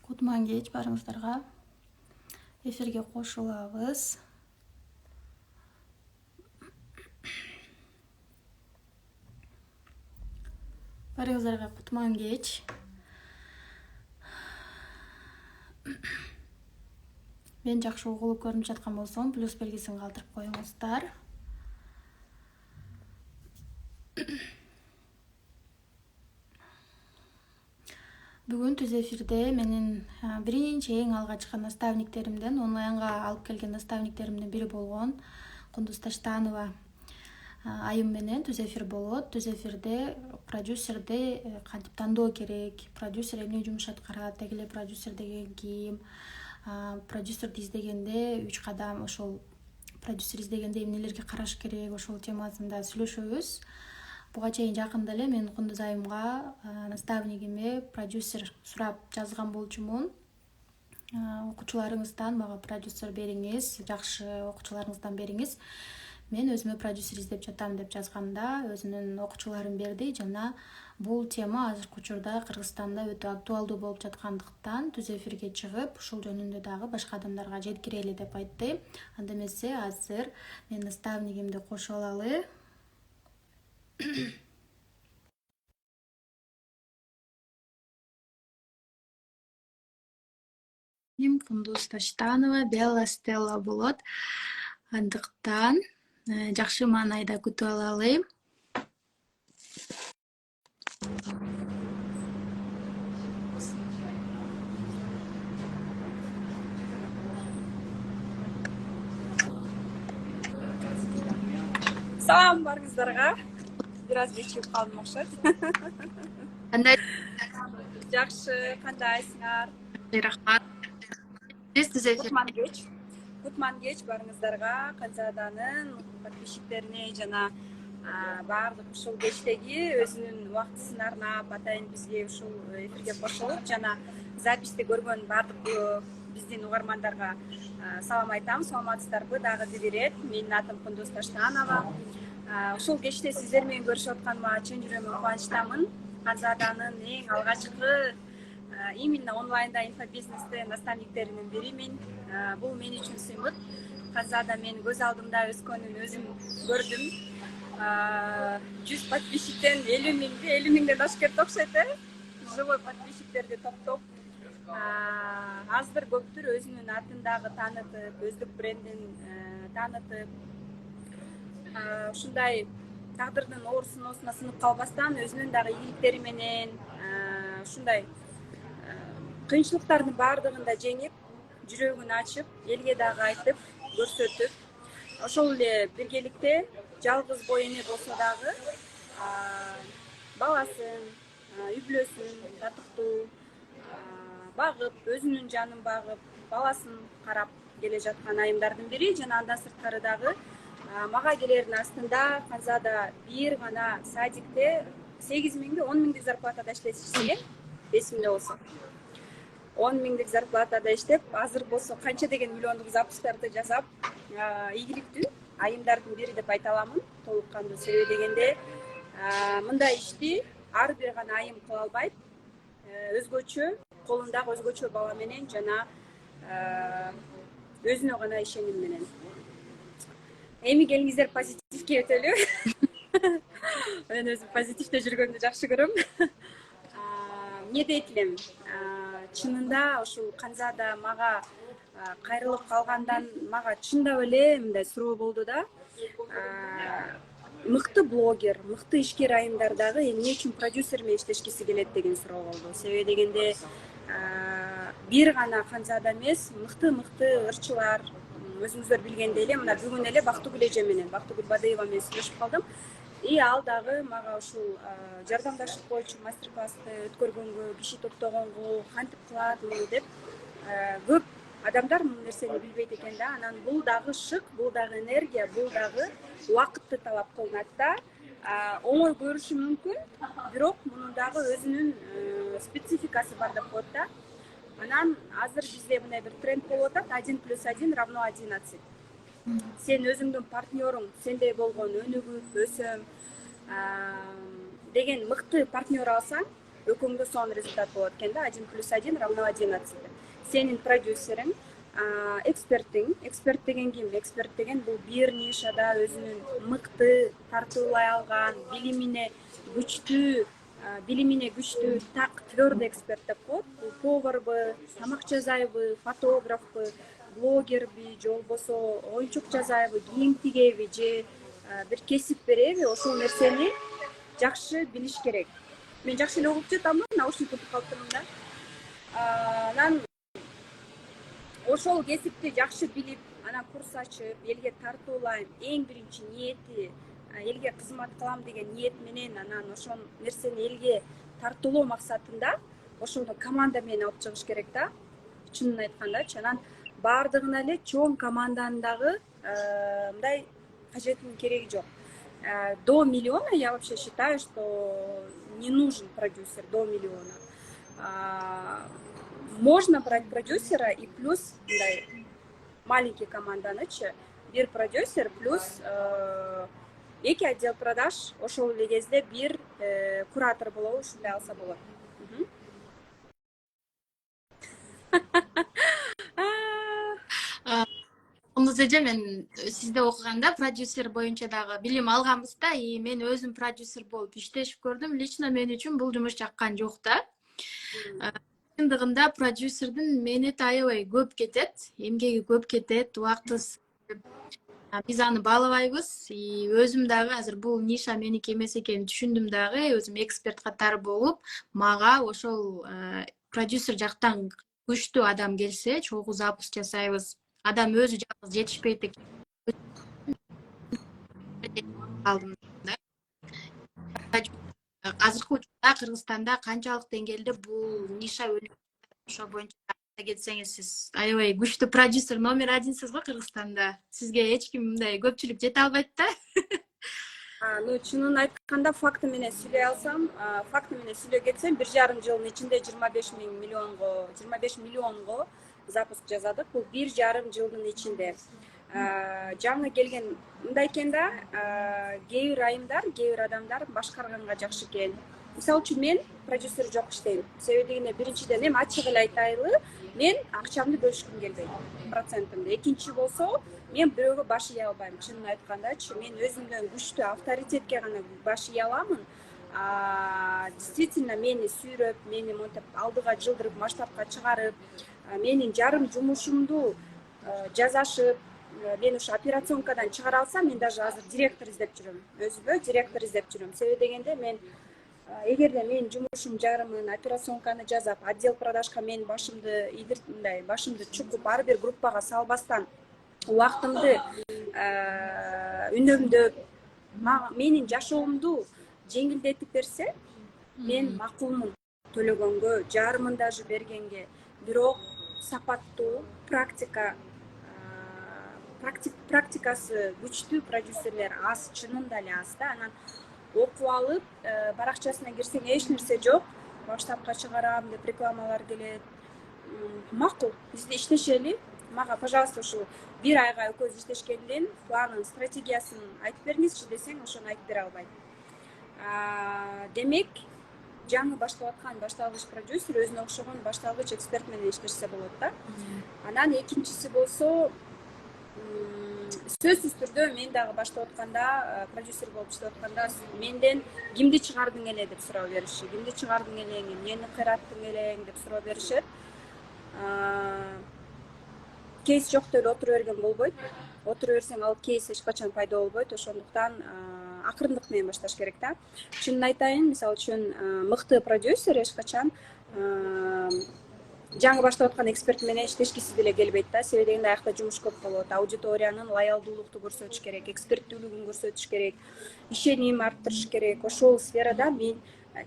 Кутман кеч барыңыздарга. Эфирге кошулабыз. Барыңыздарга кутман кеч. Мен жакшы угулуп көрүнүп жаткан болсом, плюс белгисин калтырып коюңуздар. Бүгүн түз эфирде менин биринчи эң алгачкы наставниктеримден, онлайнга алып келген наставниктеримдин бири болгон Кундуз Таштанова айым менен түз эфир болот. Түз эфирде продюсерди кантип тандоо керек, продюсер эмне жумуш аткарат, деги эле продюсер деген ким, продюсерди издегенде 3 кадам, ошол продюсер издегенде эмнелерге караш керек, ошол темасында сүйлөшөбүз. Буга чейин жакында эле мен Кундуз айымга наставнигиме продюсер сурап жазган болчумун. Окуучуларыңыздан мага продюсер бериңиз, жакшы окуучуларыңыздан бериңиз. Мен өзүмө продюсер издеп жатам деп жазганда өзүнүн окуучуларын берди жана бул тема азыркы учурда Кыргызстанда өтө актуалдуу болуп жаткандыктан түз эфирге чыгып, ушул жөнүндө дагы башка адамдарга жеткирели деп айтты. Анда эмесе азыр мен наставнигимди кошо алалы. Кундуз Таштанова, Белла Стелла болот. Андыктан жакшы маанайда күтүп алалы. Салам барыңыздарга. Бир аз кечигип калдым окшойт. Кандай? Жакшы, кандайсыңар? Рахмат. Түз эфир. Кутман кеч барыңыздарга, Канзаданын подписчиктерине жана баардык ушул кечтеги өзүнүн убактысын арнап атайын бизге ушул эфирге кошулуп жана записти көргөн баардык биздин угармандарга салам айтам. Саламатсыздарбы? Дагы бир ирет. Менин атым Кундуз Таштанова. Ушул кечте сиздер менен көрүшүп атканыма чын жүрөгүмөн кубанычтамын. Канзаданын эң алгачкы именно онлайнда инфобизнесте наставниктеринин биримин. Бул мен үчүн сыймык. Канзада менин көз алдымда өскөнүн өзүм көрдүм. 100 подписчиктен 50 миңден ашып кетти окшойт, живой подписчиктерди топтоп. Аздыр көптүр өзүнүн атын дагы таанытып, өздүк брендин таанытып, ушундай тагдырдын оор сыноосуна сынып калбастан өзүнүн дагы ийгиликтери менен ушундай кыйынчылыктардын баардыгын да жеңип, жүрөгүн ачып, элге дагы айтып, көрсөтүп, ошол эле биргеликте жалгыз бой эне болсо дагы баласын, үй бүлөсүн татыктуу багып, өзүнүн жанын багып, баласын карап келе жаткан айымдардын бири жана андан сырткары дагы мага келердин астында Канзада бир гана садикте 8 миңди 10 миңдик зарплатада иштеген, эсимде болсо. 10 миңдик зарплатада иштеп, азыр болсо канча деген миллиондук запустарды жасап, ийгиликтүү айымдардын бири деп айта аламын, толук кандуу. Себеби дегенде, мындай ишти ар бир гана айым кыла албайт. Өзгөчө, колундагы өзгөчө бала менен жана өзүнө гана ишеним менен. Эми келиңиздер позитивге өтөлү. Мен өзүм позитивде жүргөндү жакшы көрөм. Эмне дейт элем? Чынында ушул Канзада мага кайрылып калгандан мага чындап эле мындай суроо болду да. Мыкты блогер, мыкты ишкер айымдар дагы эмне үчүн продюсер менен иштешкиси келет деген суроо болду. Себеби дегенде бир гана Канзада эмес, мыкты ырчылар, өзүңүздөр билгендей эле мына бүгүн эле Бактыгүл эже менен, Бактыгүл Бадыева менен сүйлөшүп калдым. Ал дагы мага ушул жардамдашып койчу мастер-классты өткөргөнгө, киши топтогонго, кантип кылат муну деп көп адамдар бул нерсени билбейт экен да. Анан бул дагы шык, бул дагы энергия, бул дагы убакытты талап кылынат да. Оңой көрүшү мүмкүн, бирок мунун дагы өзүнүн спецификасы бар деп коет да. Анан азыр бизде мындай бир тренд болуп атат, 1+1 равно 11. Сен өзүңдүн партнерың, сендей болгон өнүгүп, өсөм деген мыкты партнер алсаң, экөөңдө сонун результат болот экен да. 1+1 равно 11 деп. Сенин продюсериң эксперт деген ким? Эксперт деген бул бир нишада өзүнүн мыкты тартуулай алган, билимине күчтүү так твердый эксперт деп коет. Бул поварбы, тамак жасайбы, фотографбы, блогерби же болбосо оюнчук жасайбы, кийим тигеби же бир кесип береби, ошол нерсени жакшы билиш керек. Мен жакшы эле угуп жатамбы, наушник утуп калыптырмын да. Анан ошол кесипти жакшы билип, анан курс ачып, элге тартуулайм, эң биринчи ниети элге кызмат кылам деген ниет менен анан ошол нерсени элге тартуулоо максатында ошону команда менен алып чыгыш керек да. Чынын айткандачы, анан баардыгына эле чоң команданын дагы мындай кажетинин кереги жок. До миллиона я вообще считаю, что не нужен продюсер до миллиона. Можно брать продюсера и плюс маленький команданычы, бир продюсер плюс эки отдел продаж, ошол эле кезде бир куратор болобу, ушундай алса болот. Кундуз эже, мен сизде окуганда продюсер боюнча дагы билим алганбыз да, и мен өзүм продюсер болуп иштешип көрдүм. Лично мен үчүн бул жумуш жаккан жок да. Чындыгында продюсердин мээнети аябай көп кетет, эмгеги көп кетет, убакыты. Биз аны баалабайбыз. И өзүм дагы азыр бул ниша меники эмес экенин түшүндүм дагы. Өзүм эксперт катары болуп, мага ошол продюсер жактан күчтүү адам келсе, чогуу запуск жасайбыз. Адам өзү жалгыз жетишпейт экен. Алдым да. Азыркы учурда Кыргызстанда канчалык деңгээлде бул ниша ошол боюнча кетсеңиз, сиз аябай күчтүү продюсер номер 1сиз го Кыргызстанда. Сизге эч ким мындай көпчүлүк жете албайт да. Чынын айтканда факты менен сүйлөй алсам, факты менен сүйлөй кетсем, 1,5 жылдын ичинде 25 миллионго запуск жасадык. Бул 1,5 жылдын ичинде. Жаңы келген мындай экен да, кээ бир айымдар, кээ бир адамдар башкарганга жакшы экен. Мисалы үчүн мен продюсер жок иштейм. Себеби дегенде биринчиден эми ачык эле айтайлы, мен акчамды бөлүшкүм келбейт, процентимди. Экинчи болсо, мен бирөөгө баш ие албайм. Чынын айткандачы, мен өзүмдөн күчтүү авторитетке гана баш ие аламын. Действительно мени сүйрөп, мени монтип алдыга жылдырып, масштабка чыгарып, менин жарым жумушумду жасашып, мен ушу операционкадан чыгара алсам, мен даже азыр директор издеп жүрөм. Өзүмө директор издеп жүрөм. Себеби дегенде мен эгерде мен жумушум жарымын, операционканы жасап, отдел продажга мен башымды чукуп, ар бир группага салбастан, убактымды үнөмдөп, менин жашоомду жеңилдетип берсе, мен макулмун төлөгөнгө, жарымын даже бергенге. Бирок сапаттуу практикасы күчтүү продюсерлер аз, чынында эле аз да. Анан окуп алып, баракчасына кирсең эч нерсе жок, масштабка чыгарам деп рекламалар келет. Макул, биз иштешели. Мага, пожалуйста, ушул бир айга экөөбүз иштешкенден планын, стратегиясын айтып бериңизчи десең, ошону айтып бере албайт. Демек, жаңы баштап аткан башталгыч продюсер өзүнө окшогон башталгыч эксперт менен иштешсе болот да. Анан экинчиси болсо, сөзсүз түрдө мен дагы баштап атканда, продюсер болуп иштеп атканда, менден кимди чыгардың эле деп суроо бериши, кимди чыгардың элең, эмнени кыйраттың элең деп суроо беришет. Кейс жок деп отура берген болбойт. Отура берсең, ал кейс эч качан пайда болбойт. Ошондуктан акырындык менен башташ керек да. Чынын айтайын, мисалы үчүн, мыкты продюсер эч качан жаңы баштап аткан эксперт менен иштешкиси деле келбейт да. Себеби дегенде аякта жумуш көп болот. Аудиториянын лоялдуулукту көрсөтүш керек, эксперттүүлүгүн көрсөтүш керек, ишеним арттырыш керек. Ошол сферада мен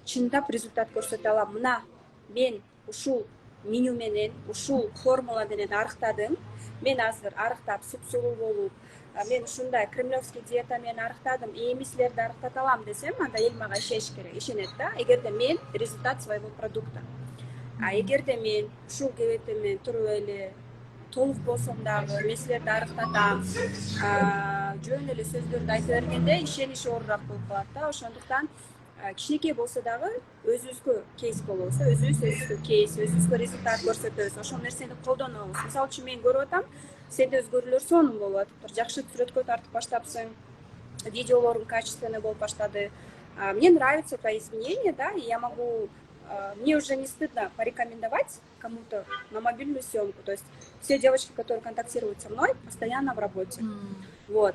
чындап результат көрсөтө алам. Мына мен ушул меню менен, ушул формула менен арыктадым. Мен азыр арыктап, суп-сулуу болуп, мен ушундай кремлевский диета менен арыктадым, эми силерди арыктата алам десем, анда эл мага ишениш керек, ишенет да. Эгерде мен результат своего продукта. Эгерде мен ушул кебетемен туруп эле толук болсом дагы, мен силерди арыктатам, жөн эле сөздөрдү айта бергенде ишенич оорураак болуп калат да. Ошондуктан кичинекей болсо дагы өзүбүзгө кейс болобуз, өзүбүзгө кейс, өзүбүзгө результат көрсөтөбүз, ошол нерсени колдонобуз. Мисалы үчүн мен көрүп атам, сенде өзгөрүүлөр сонун болуп атыптыр, жакшы сүрөткө тартып баштапсың, видеолорың качественный болуп баштады. Мне нравятся твои изменения, да, и я могу, мне уже не стыдно порекомендовать кому-то на мобильную съемку. То есть все девочки, которые контактируют со мной, постоянно в работе. Вот.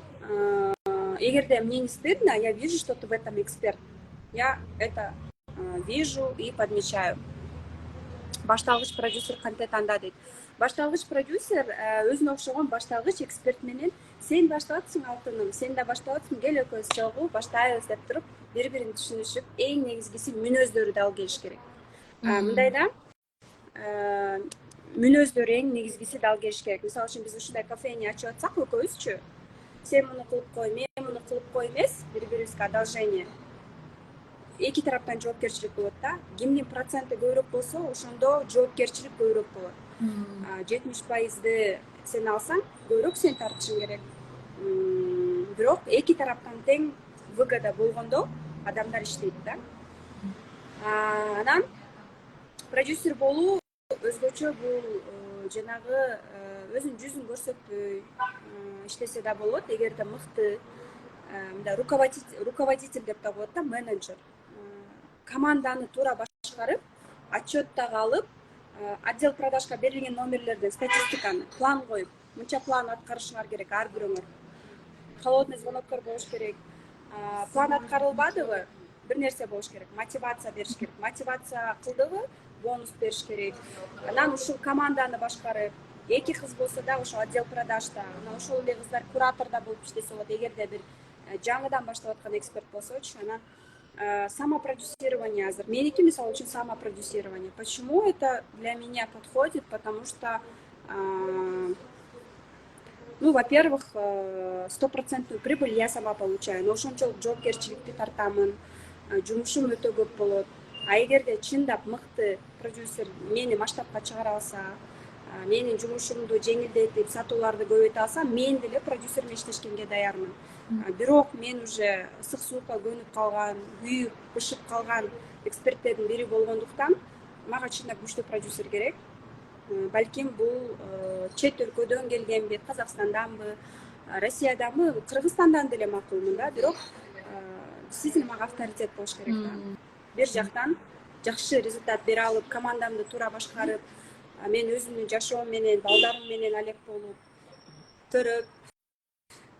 Егерде мне не стыдно, я вижу, что ты в этом эксперт. Я это вижу и подмечаю. Башталгыч продюсер кантет анда дейт. Башталгыч продюсер өзүнө окшогон башталгыч эксперт менен сен баштап атсың алтыным, сен да баштап атсың, кел экөөбүз чогуу баштайбыз деп туруп, бири бирин түшүнүшүп, эң негизгиси мүнөздөрү да ал келиш керек. Мындайда мүнөздөрү эң негизгиси да ал келиш керек. Мисалы үчүн биз ушундай кофейня ачып атсак экөөбүзчү, сен муну кылып кой, мен муну кылып кой эмес, бири бирибизге одолжение. Эки тараптан жоопкерчилик болот да. Кимдин проценти көбүрөөк болсо, ошондо жоопкерчилик көбүрөөк болот. 70% сен алсаң, көбүрөөк сен тартышың керек. Бирок эки тараптан тең выгода болгондо адамдар иштейт да. Анан продюсер болуу өзгөчө бул жанагы өзүнүн жүзүн көрсөтпөй иштесе да болот, эгерде мыкты мындай руководитель деп да коет да, менеджер. Команданы туура башкарып, отчет дагы алып, отдел продажга берилген номерлерден статистиканы, план коюп, мынча план аткарышыңар керек ар бирөөңөр. Холодный звоноктор болуш керек. План аткарылбадыбы, бир нерсе болуш керек, мотивация бериш керек. Мотивация кылдыбы, бонус бериш керек. Анан ушул команданы башкарып, эки кыз болсо да ошол отдел продажда, анан ошол эле кыздар кураторда болуп иштесе болот. Эгерде бир жаңыдан баштап аткан эксперт болсочу, анан самопродюсирование азыр. Меники, мисалы үчүн, самопродюсирование. Почему это для меня подходит? Потому что, ну, во-первых, 100% прибыль я сама получаю. Но ошончолук жоопкерчиликти тартамын, жумушум өтө көп болот. А эгерде чындап мыкты продюсер мени масштабка чыгара алса, менин жумушумду жеңилдетип, сатууларды көбөйтө алса, мен деле продюсер менен иштешкенге даярмын. Бирок мен уже ысык суукка көнүп калган, күйүп, бышып калган эксперттердин бири болгондуктан, мага чындап күчтүү продюсер керек. Балким бул чет өлкөдөн келгенби, Казакстанданбы, Россияданбы, Кыргызстандан деле макулмун да, бирок действительно мага авторитет болуш керек да. Бир жактан жакшы результат бере алып, командамды туура башкарып, мен өзүмдүн жашоом менен, балдарым менен алек болуп, көрүп,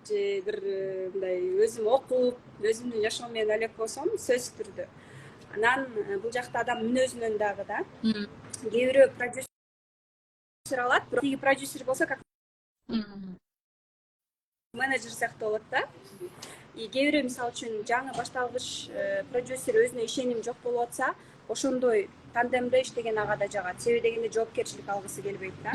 же бир мындай өзүм окуп, өзүмдүн жашоом менен алек болсом, сөзсүз түрдө. Анан бул жакта адам мүнөзүнөн дагы да. Кээ бирөө продюсер алат, бирок тиги продюсер болсо как менеджер сыяктуу болот да. И кээ бирөө мисалы үчүн жаңы башталгыч продюсер өзүнө ишеним жок болуп атса, ошондой тандемде иштеген ага да жагат. Себеби дегенде жоопкерчилик алгысы келбейт да.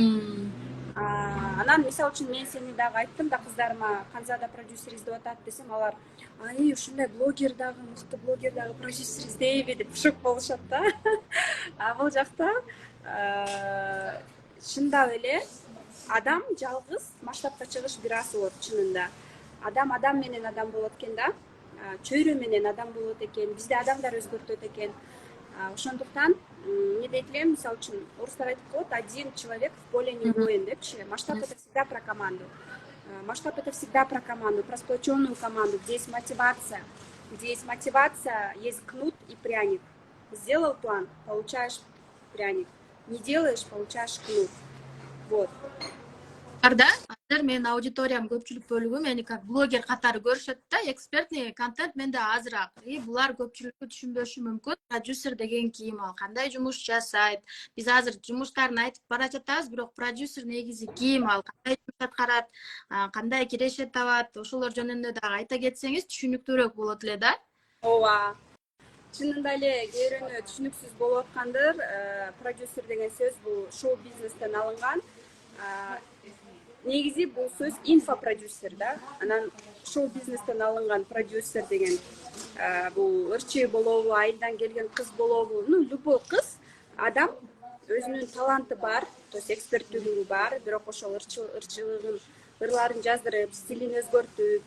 Анан мисалы үчүн мен сени дагы айттым да кыздарыма, Ханзада продюсер издеп атат десем, алар ушундай блогер дагы, мыкты блогер дагы продюсер издейби деп шок болушат да. А бул жакта чындап эле адам жалгыз масштабка чыгыш бир аз болот чынында. Адам менен адам болот экен да. Чөйрө менен адам болот экен. Бизде адамдар өзгөртөт экен. Ошондуктан эмне дейт элем, мисалы үчүн орустар айтып коет, один человек в поле не воин депчи. Масштаб это всегда про команду. Масштаб это всегда про команду, про сплоченную команду, где есть мотивация. Где есть мотивация, есть кнут и пряник. Сделал план, получаешь пряник. Не делаешь, получаешь кнут. Вот. Азыр менин аудиториям көпчүлүк бөлүгү мени как блогер катары көрүшөт да, экспертный контент менде азыраак. Булар көпчүлүккө түшүнбөшү мүмкүн. Продюсер деген ким, ал кандай жумуш жасайт? Биз азыр жумуштарын айтып бара жатабыз, бирок продюсер негизи ким, ал кандай жумуш аткарат, кандай кирешет табат, ошолор жөнүндө дагы айта кетсеңиз түшүнүктүүрөөк болот эле да. Ооба. Чынында эле кээ бирөөнө түшүнүксүз болуп аткандыр. Продюсер деген сөз бул шоу бизнестен алынган. Негизи бул сөз инфопродюсер да. Анан шоу бизнестен алынган продюсер деген бул ырчы болобу, айылдан келген кыз болобу, ну любой кыз, адам өзүнүн таланты бар, то есть эксперттүүлүгү бар, бирок ошол ырчылыгын, ырларын жаздырып, стилин өзгөртүп,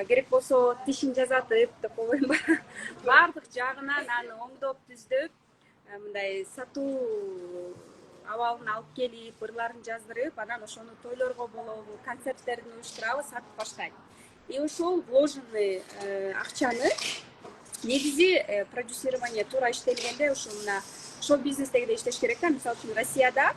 керек болсо тишин жасатып деп коебойм. Баардык жагынан аны оңдоп түздөп, мындай сатуу абалын алып келип, ырларын жаздырып, анан ошону тойлорго болобу, концерттерин уюштурабы, сатып баштайм. И ошол вложенный акчаны негизи продюсирование туура иштелгенде ушул мына шоу бизнестегидей иштеш керек да. Мисалы үчүн Россияда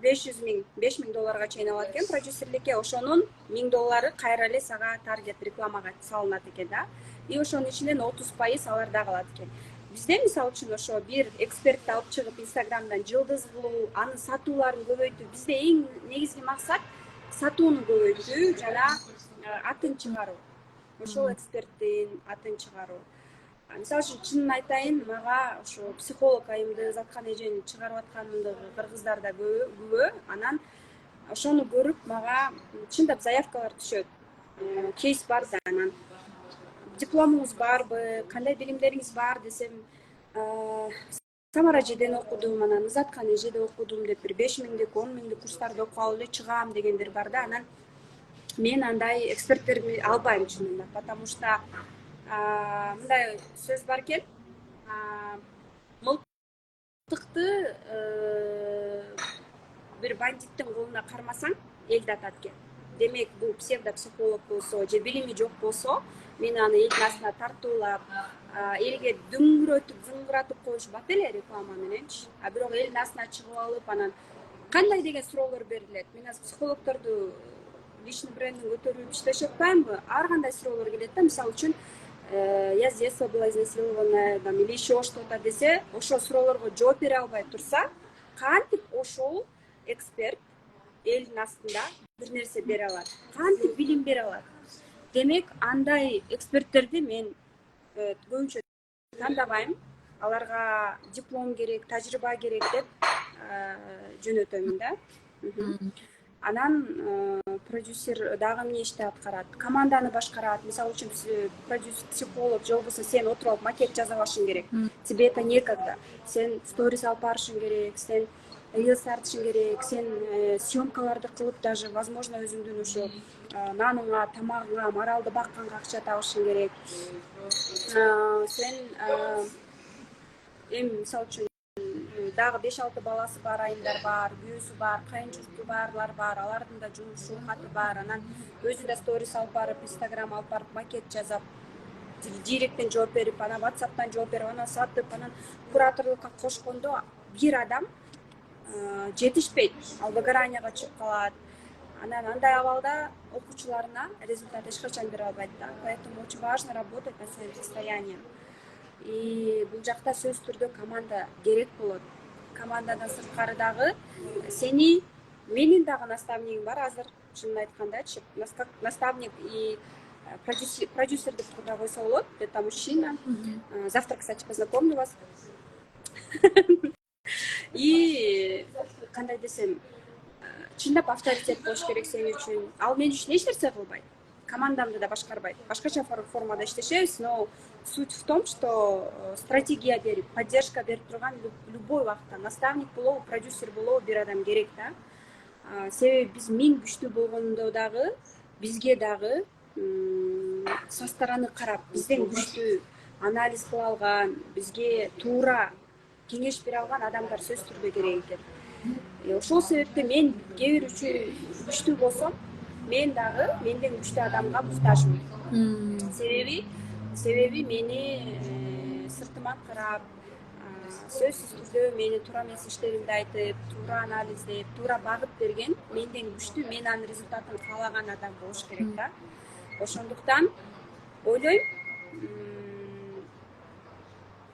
5 миң долларга чейин алат экен продюсерликке, ошонун $1000 кайра эле сага таргет рекламага салынат экен да. И ошонун ичинен 30% аларда калат экен. Бизде мисалы үчүн ошо бир экспертти алып чыгып Инстаграмдан жылдыз кылуу, анын сатууларын көбөйтүү. Бизде эң негизги максат сатууну көбөйтүү жана атын чыгаруу. Ошол эксперттин атын чыгаруу. Мисалы үчүн чынын айтайын, мага ошо психолог айымды, Заткан эжени чыгарып атканымды кыргыздар да күбө. Анан ошону көрүп мага чындап заявкалар түшөт. Кейс бар да, анан дипломуңуз барбы, кандай билимдериңиз бар десем, Самара эжеден окудум, анан Заткан эжеде окудум деп бир 5 миңдик, 10 миңдик курстарды окуп алып эле чыгам дегендер бар да. Анан мен андай эксперттерди албайм чынында, потому что мындай сөз бар экен, мылтыкты бир бандиттин колуна кармасаң элди атат экен. Демек бул псевдопсихолог болсо же билими жок болсо, мени аны элдин астына тартуулап, элге дүңгүрөтүп, зыңгыратып коюшпат эле реклама мененчи. А бирок элдин астына чыгып алып, анан кандай деген суроолор берилет. Мен азыр психологдорду личный брендин көтөрүп иштешип атпаймынбы? Ар кандай суроолор келет да. Мисалы үчүн я с детства была изнасилована или еще что-то десе, ошол суроолорго жооп бере албай турса, кантип ошол эксперт элдин астында бир нерсе бере алат, кантип билим бере алат. Демек андай эксперттерди мен көбүнчө тандабайм. Аларга диплом керек, тажрыйба керек деп жөнөтөмүн да. Анан продюсер дагы эмне ишти аткарат? Команданы башкарат. Мисалы үчүн продюсер, психолог же болбосо сен отуруп алып макет жаза алышың керек. Тебе это некогда. Сен сторис алып барышың керек, сен рилс тартышың керек, сен съемкаларды кылып даже, возможно, өзүңдүн ошо наныңа, тамагыңа, маралды бакканга акча табышың керек. Сен эми мисалы үчүн дагы 5-6 баласы бар айымдар бар, күйөөсү бар, кайын журту барлар бар, алардын да жумушу каты бар. Анан өзү да сторис алып барып, Инстаграм алып барып, макет жазып, директтен жооп берип, анан WhatsApp'тан жооп берип, анан сатып, анан кураторлукка кошкондо бир адам жетишпейт, ал выгоранияга чыгып калат. Анан андай абалда окуучуларына результат эч качан бере албайт да. Поэтому очень важно работать над своим состоянием. И бул жакта сөзсүз түрдө команда керек болот. Командадан сырткары дагы сени, менин дагы наставнигим бар азыр, чынын айткандачы. Наставник и продюсер деп тургула койсо болот. Это мужчина. Завтра, кстати, познакомлю вас. И кандай десем, чындап авторитет болуш керек сен үчүн. Ал мен үчүн эч нерсе кылбайт. Командамды да башкарбайт. Башкача формада иштешебиз, но суть в том, что стратегия берип, поддержка берип турган любой вакытта наставник болобу, продюсер болобу бир адам керек да. Себеби биз миң күчтүү болгондо дагы, бизге дагы со стороны карап, бизден күчтүү анализ кыла алган, бизге туура кеңеш бере алган адамдар сөзсүз түрдө керек экен. Ошол себептен мен кээ бир үчүн күчтүү болсом, мен дагы менден күчтүү адамга муктажмын. Себеби мени сыртыман карап, сөзсүз түрдө мени туура эмес иштеримди айтып, туура анализдеп, туура багыт берген, менден күчтүү, мен анын результатын каалаган адам болуш керек да. Ошондуктан ойлойм,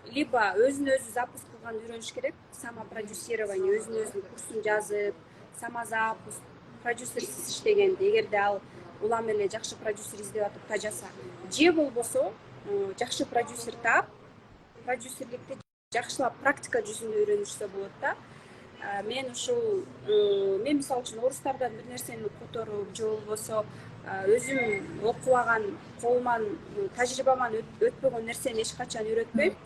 либо өзүн өзү запуск кылганды үйрөнүш керек, самопродюсирование, өзүн өзүнүн курсун жазып, самозапуск, продюсерсиз иштегенди, эгерде ал улам эле жакшы продюсер издеп атып тажаса, же болбосо жакшы продюсер таап, продюсерликти жакшылап практика жүзүндө үйрөнүшсө болот да. Мен ушул, мен мисалы үчүн орустардан бир нерсени которуп, же болбосо өзүм окубаган, колуман, тажрыйбаман өтпөгөн нерсени эч качан үйрөтпөйм.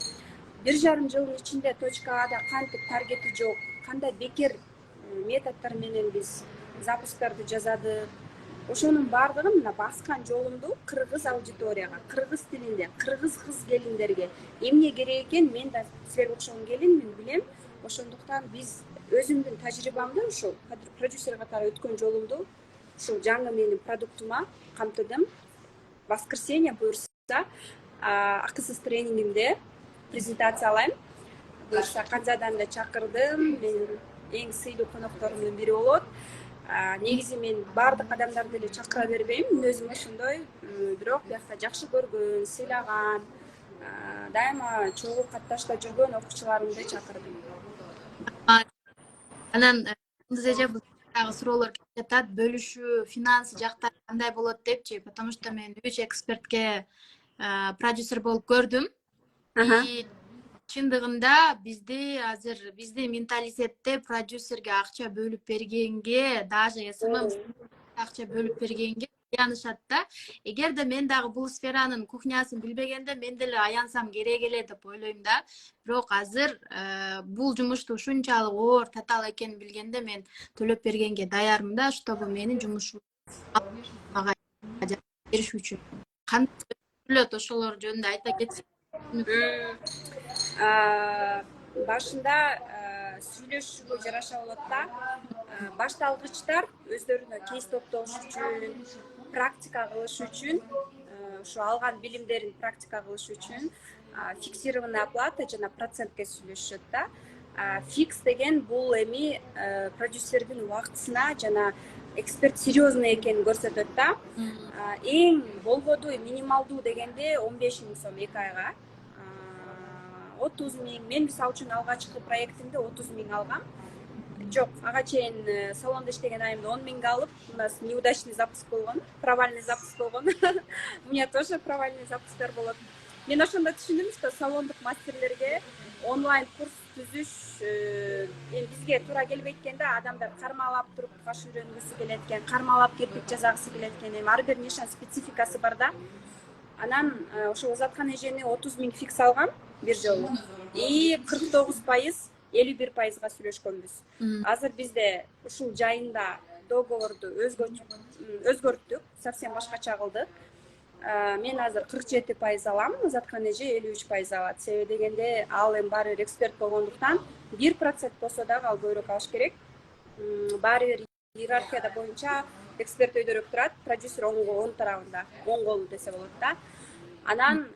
1,5 жылдын ичинде точка Ада кантип таргети жок, кандай бекер методдор менен биз запускарды жазадык, ошонун баардыгын мына баскан жолумду кыргыз аудиторияга, кыргыз тилинде, кыргыз кыз келиндерге эмне керек экен, мен да силерге окшогон келинмин, билем. Ошондуктан биз өзүмдүн тажрыйбамды ушул продюсер катары өткөн жолумду ушул жаңы менин продуктума камтыдым. Воскресенье буюрса акысыз тренингимде презентациялайм. Буюрса Канзаданы да чакырдым. Менин эң сыйлуу конокторумдун бири болот. Негизи мен баардык адамдарды эле чакыра бербейм. Өзүм ошондой, бирок биякта жакшы көргөн, сыйлаган, дайыма чогуу катташта жүргөн окуучуларымды чакырдым. Анан Кундуз эже бул дагы суроолор келип жатат. Бөлүшүү, финансы жактары кандай болот депчи, потому что мен 3 экспертке продюсер болуп көрдүм. И чындыгында биздин менталитетте продюсерге акча бөлүп бергенге, даже СММ акча бөлүп бергенге аянышат да. Эгерде мен дагы бул сферанын кухнясын билбегенде, мен деле аянсам керек эле деп ойлойм да. Бирок азыр бул жумушту ушунчалык оор, татаал экенин билгенде мен төлөп бергенге даярмын да, чтобы менин жумушумду мага бериш үчүн. Кандай болот ошолор жөнүндө айта кетсең. Башында сүйлөшүүгө жараша болот да. Башталгычтар өздөрүнө кейс топтош үчүн, практика кылыш үчүн, ушу алган билимдерин практика кылыш үчүн фиксированная оплата жана процентке сүйлөшүшөт да. Фикс деген бул эми продюсердин убактысына жана эксперт серьезный экенин көрсөтөт да. Эң болбоду минималдуу дегенде 15 000 сом 2 айга. 30 000. Мен мисалы үчүн алгачкы проектимде 30 000 алгам. Жок, ага чейин салонда иштеген айымда 10 000 алып, у нас неудачный запуск болгон, провальный запуск болгон. У меня тоже провальный запустар болот. Мен ошондо түшүндүм, что салондук мастерлерге онлайн курс түзүш бизге туура келбейт экен да. Адамдар кармалап туруп каш үйрөнгүсү келет экен, кармалап кирпик жасагысы келет экен. Эми ар бир нишанын спецификасы бар да. Анан ошо Узаткан эжени 30 000 фикс алгам бир жолу. И 49%, 51%га сүйлөшкөнбүз. Азыр бизде ушул жайында договорду өзгөрттүк, совсем башкача кылдык. Мен азыр 47% алам, Узаткан эже 53% алат. Себеби дегенде ал эми баары бир эксперт болгондуктан 1% болсо дагы ал көбүрөөк алыш керек. Баары бир иерархияда боюнча эксперт өйдөрөөк турат, продюсер оң тарабында, оң колу десе болот да. Анан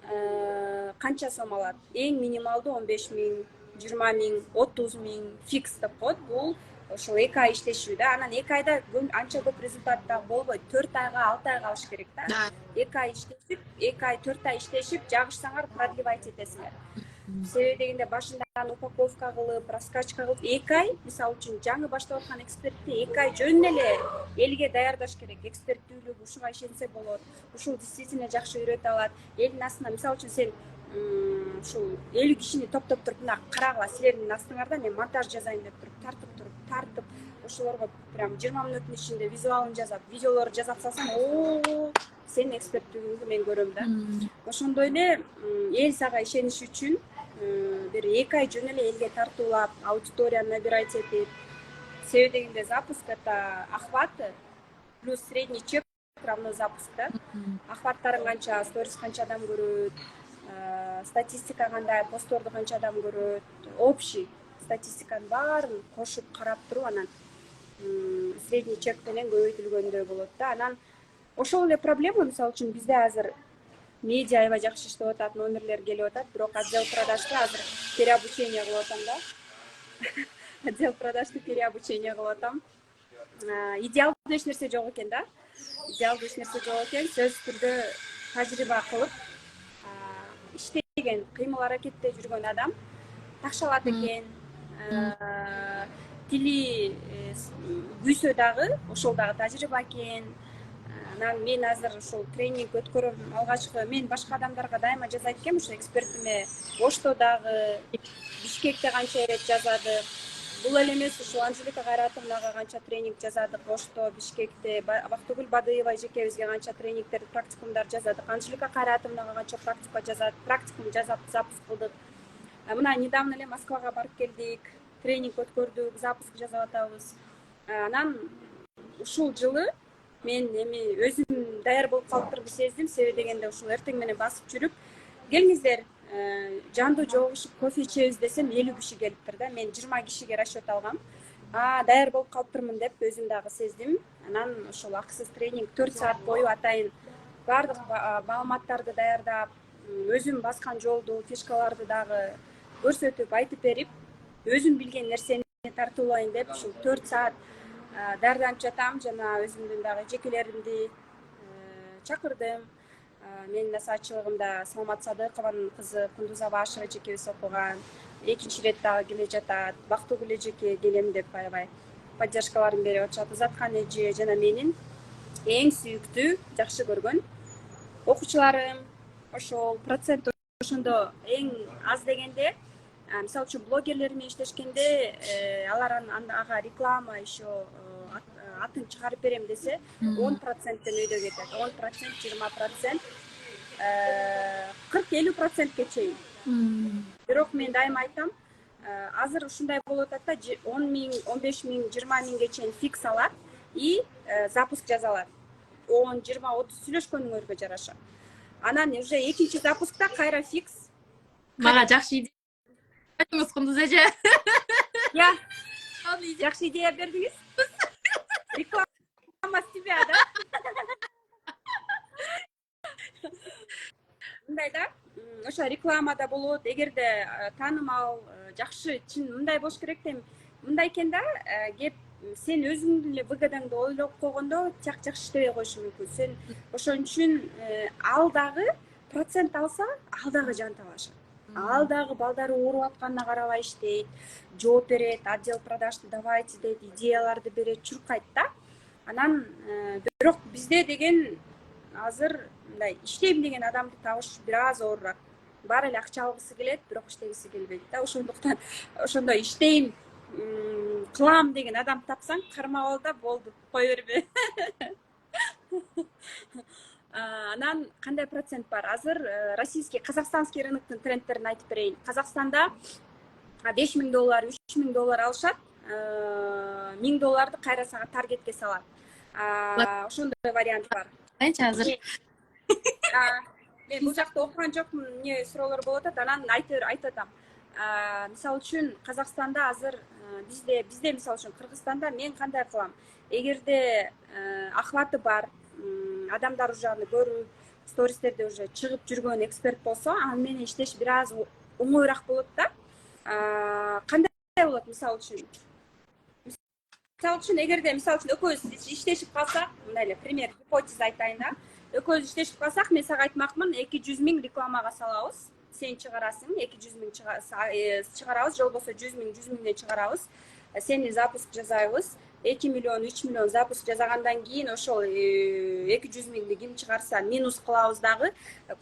канча сом алат? Эң минималдуу 15 000, 20 000, 30 000 фикс деп коет. Бул ошол 2 ай иштешүү да. Анан 2 айда анча көп результат да болбойт. 4 айга, 6 айга алыш керек да. 2 ай иштешип, 2 ай, 4 ай иштешип, жагышсаңар продлевать этесиңер. Себеби дегенде башында упаковка кылып, раскачка кылып, 2 ай, мисалы үчүн жаңы баштап аткан экспертти 2 ай жөн эле элге даярдаш керек. Эксперттүүлүк, ушуга ишенсе болот. Ушул действительно жакшы үйрөтө алат. Элдин астына, мисалы үчүн сен ушул 50 кишини топтоп туруп, мына карагыла, силердин астыңарда мен монтаж жасайм деп тартып, ошолорго прям 20 мүнөттүн ичинде визуалын жасап, видеолор жасап салсаң, сен эксперттүүлүгүңдү мен көрөм да. Ошондой эле эл сага ишениш үчүн бир 2 ай жөн эле элге тартуулап, аудиторияны набирать этип, себеби дегенде запуск это охваты плюс средний чек равно запуск да. Охваттарын канча, сторис канча адам көрөт, статистика кандай, постторду канча адам көрөт, общий статистиканын баарын кошуп карап туруп, анан средний чек менен көбөйтүлгөндөй болот да. Анан ошол эле проблема, мисалы үчүн бизде азыр медиа аябай жакшы иштеп атат, номерлер келип атат, бирок отдел продажда азыр переобучение кылып атам да. Отдел продажды переобучение кылып атам. Идеалдуу эч нерсе жок экен да. Идеалдуу эч нерсе жок экен. Сөзсүз түрдө тажрыйба кылып, иштеген, кыймыл аракетте жүргөн адам такшалат экен. Тили күйсө дагы ошол дагы тажрыйба экен. Анан мен азыр ушул тренинг өткөрөм. Алгачкы мен башка адамдарга дайыма жазайт экенмин, ушу экспертиме Оштодагы, Бишкекте канча ирет жазадык. Бул эле эмес, ушул Анжелика Кайратовнага канча тренинг жазадык, Ошто, Бишкекте, Бактыгүл Бадыева эжекебизге канча тренингдер, практикумдар жазадык. Анжелика Кайратовнага канча практикум жазап запуск кылдык. Мына недавно эле Москвага барып келдик, тренинг өткөрдүк, запуск жасап атабыз. Анан ушул жылы мен эми өзүм даяр болуп калыптырмын сездим. Себеби дегенде ушул эртең менен басып жүрүп, келиңиздер, жандуу жолугушуп кофе ичебиз десем 50 киши келиптир да. Мен 20 кишиге расчет алгам. Даяр болуп калыптырмын деп өзүм дагы сездим. Анан ошол акысыз тренинг 4 саат бою атайын баардык маалыматтарды даярдап, өзүм баскан жолду, фишкаларды дагы көрсөтүп, айтып берип, өзүм билген нерсени тартуулайын деп ушул 4 саат даярданып жатам. Жана өзүмдүн дагы эжекелеримди чакырдым. Менин насаатчылыгымда Саламат Садыкованын кызы Кундуз Абашева эжекебиз окуган. Экинчи ирет дагы келе жатат. Бактыгүл эжеке келем деп аябай поддержкаларын берип атышат. Узаткан эже жана менин эң сүйүктүү, жакшы көргөн окуучуларым. Ошол процент ошондо эң аз дегенде, мисалы үчүн блогерлер менен иштешкенде, алар ага реклама еще атын чыгарып берем десе, 10%тен өйдө кетет. 10%, 20%, 40-50%ке чейин. Бирок мен дайыма айтам, азыр ушундай болуп атат да, 10 миң, 15 миң, 20 миңге чейин фикс алат и запуск жазалат. 10, 20, 30 сүйлөшкөнүңөргө жараша. Анан уже экинчи запускта кайра фикс. Мага жакшы идея айтыңыз, Кундуз эже. Жакшы идея бердиңиз. Реклама с тебя, да? Мындай да, ошо рекламада болот. Эгерде таанымал, жакшы, чын мындай болуш керек да, мындай экен да, кеп сен өзүңдүн эле выгодаңды ойлоп койгондо жакшы иштебей коюшу мүмкүн. Сен ошон үчүн ал дагы процент алса, ал дагы жан талашат. Ал дагы балдары ооруп атканына карабай иштейт, жооп берет, отдел продажды давайте дейт, идеяларды берет, чуркайт да. Анан бирок бизде деген азыр мындай иштейм деген адамды табыш бир аз оорураак. Баары эле акча алгысы келет, бирок иштегиси келбейт да. Ошондуктан ошондо иштейм, кылам деген адам тапсаң, кармап ал да болду, кой бербе. Анан кандай процент бар? Азыр российский, казахстанский рыноктун трендтерин айтып берейин. Казакстанда $5,000, $3,000 алышат, $1,000 кайра сага таргетке салат. Ошондой вариант бар. Канча азыр? Мен бул жакта окуган жокмун, эмне суроолор болуп атат, анан айтып атам. Мисалы үчүн Казакстанда азыр бизде мисалы үчүн Кыргызстанда мен кандай кылам? Эгерде ахваты бар, адамдар уже аны көрүп, стористерде уже чыгып жүргөн эксперт болсо, аны менен иштеш бир аз оңоюраак болот да. Кандай болот мисалы үчүн? Эгерде мисалы үчүн экөөбүз иштешип калсак, мындай эле пример, гипотеза айтайын да. Экөөбүз иштешип калсак, мен сага айтмакмын, 200 миң рекламага салабыз. Сен чыгарасың, 200 миң чыгарабыз, же болбосо 100 миңден чыгарабыз. Сени запуск жасайбыз. 2 миллион, 3 миллион запуск жасагандан кийин ошол 200 миңди ким чыгарса минус кылабыз дагы.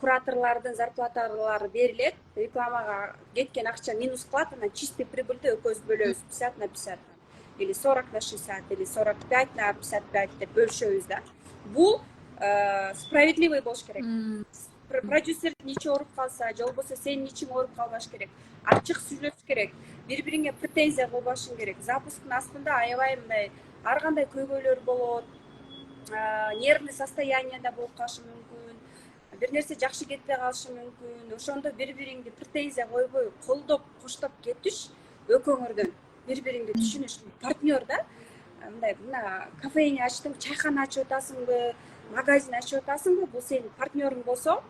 Кураторлордун зарплаталары берилет, рекламага кеткен акча минус кылат, анан чистый прибыльди экөөбүз бөлөбүз 50/50. Или 40/60, или 45/55 деп бөлүшөбүз да. Бул справедливый болуш керек. Продюсердин ичи ооруп калса, же болбосо сенин ичиң ооруп калбаш керек. Ачык сүйлөшүш керек. Бири-бириңе претензия кылбашың керек. Запусктун астында аябай мындай ар кандай көйгөйлөр болот. Нервный состоянияда болуп калышы мүмкүн. Бир нерсе жакшы кетпей калышы мүмкүн. Ошондо бири-бириңди претензия койбой, колдоп, коштоп кетиш экөөңөрдөн. Бири-бириңди түшүнүш, партнер да. Мындай мына кафени ачтың, чайкана ачып атасыңбы, магазин ачып атасыңбы, бул сенин партнерың болсо,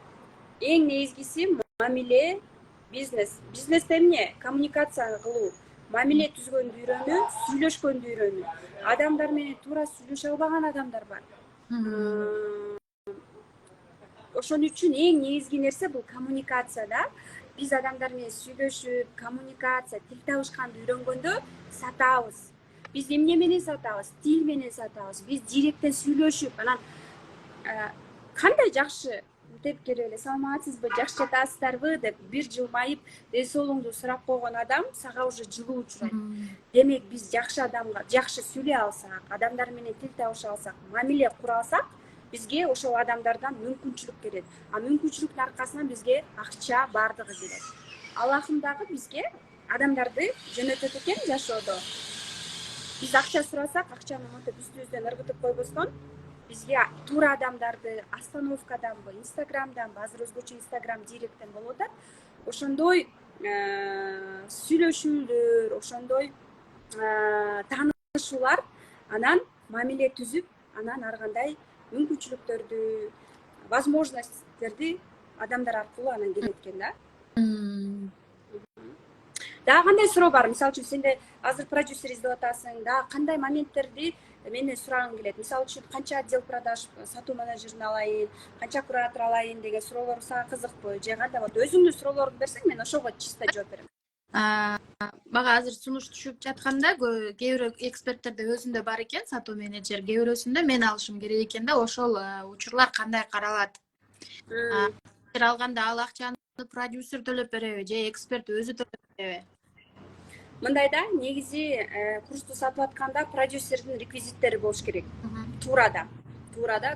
эң негизгиси мамиле, бизнес. Бизнесте эмне? Коммуникация кылуу, мамиле түзгөндү үйрөнүү, сүйлөшкөндү үйрөнүү. Адамдар менен туура сүйлөшө албаган адамдар бар. Ошон үчүн эң негизги нерсе бул коммуникация да. Биз адамдар менен сүйлөшүп, коммуникация, тил табышканды үйрөнгөндө сатабыз. Биз эмне менен сатабыз? Тил менен сатабыз. Биз директтен сүйлөшүп, анан кандай жакшы деп келип эле саламатсызбы, жакшы жатасыздарбы деп бир жылмайып ден соолугуңду сурап койгон адам сага уже жылуу учурайт. Демек биз жакшы адамга жакшы сүйлөй алсак, адамдар менен тил табыша алсак, мамиле кура алсак, бизге ошол адамдардан мүмкүнчүлүк келет. Мүмкүнчүлүктүн аркасынан бизге акча бардыгы келет. Аллахым дагы бизге адамдарды жөнөтөт экен жашоодо. Биз акча сурасак, акчаны монтип үстүбүздөн ыргытып койбостон, бизге туура адамдарды остановкаданбы, инстаграмданбы, азыр өзгөчө инстаграм директтен болуп атат, ошондой сүйлөшүүлөр, ошондой таанышуулар, анан мамиле түзүп, анан ар кандай мүмкүнчүлүктөрдү, возможностьтерди адамдар аркылуу анан келет экен да. Дагы кандай суроо бар? Мисалы үчүн сенде азыр продюсер издеп атасың, дагы кандай моменттерди менден сурагың келет? Мисалы үчүн канча отдел продаж сатуу менеджерин алайын, канча куратор алайын деген суроолор сага кызыкпы? Же кандай? Вот өзүңдүн суроолоруңду берсең, мен ошого чисто жооп берем. Мага азыр сунуш түшүп жатканда кээ бир эксперттерде өзүндө бар экен сатуу менеджер, кээ бирөөсүндө мен алышым керек экен да. Ошол учурлар кандай каралат? Алганда ал акчаны продюсер төлөп береби же эксперт өзү төлөп береби? Мындай да, негизи курсту сатып атканда продюсердин реквизиттери болуш керек. Туурада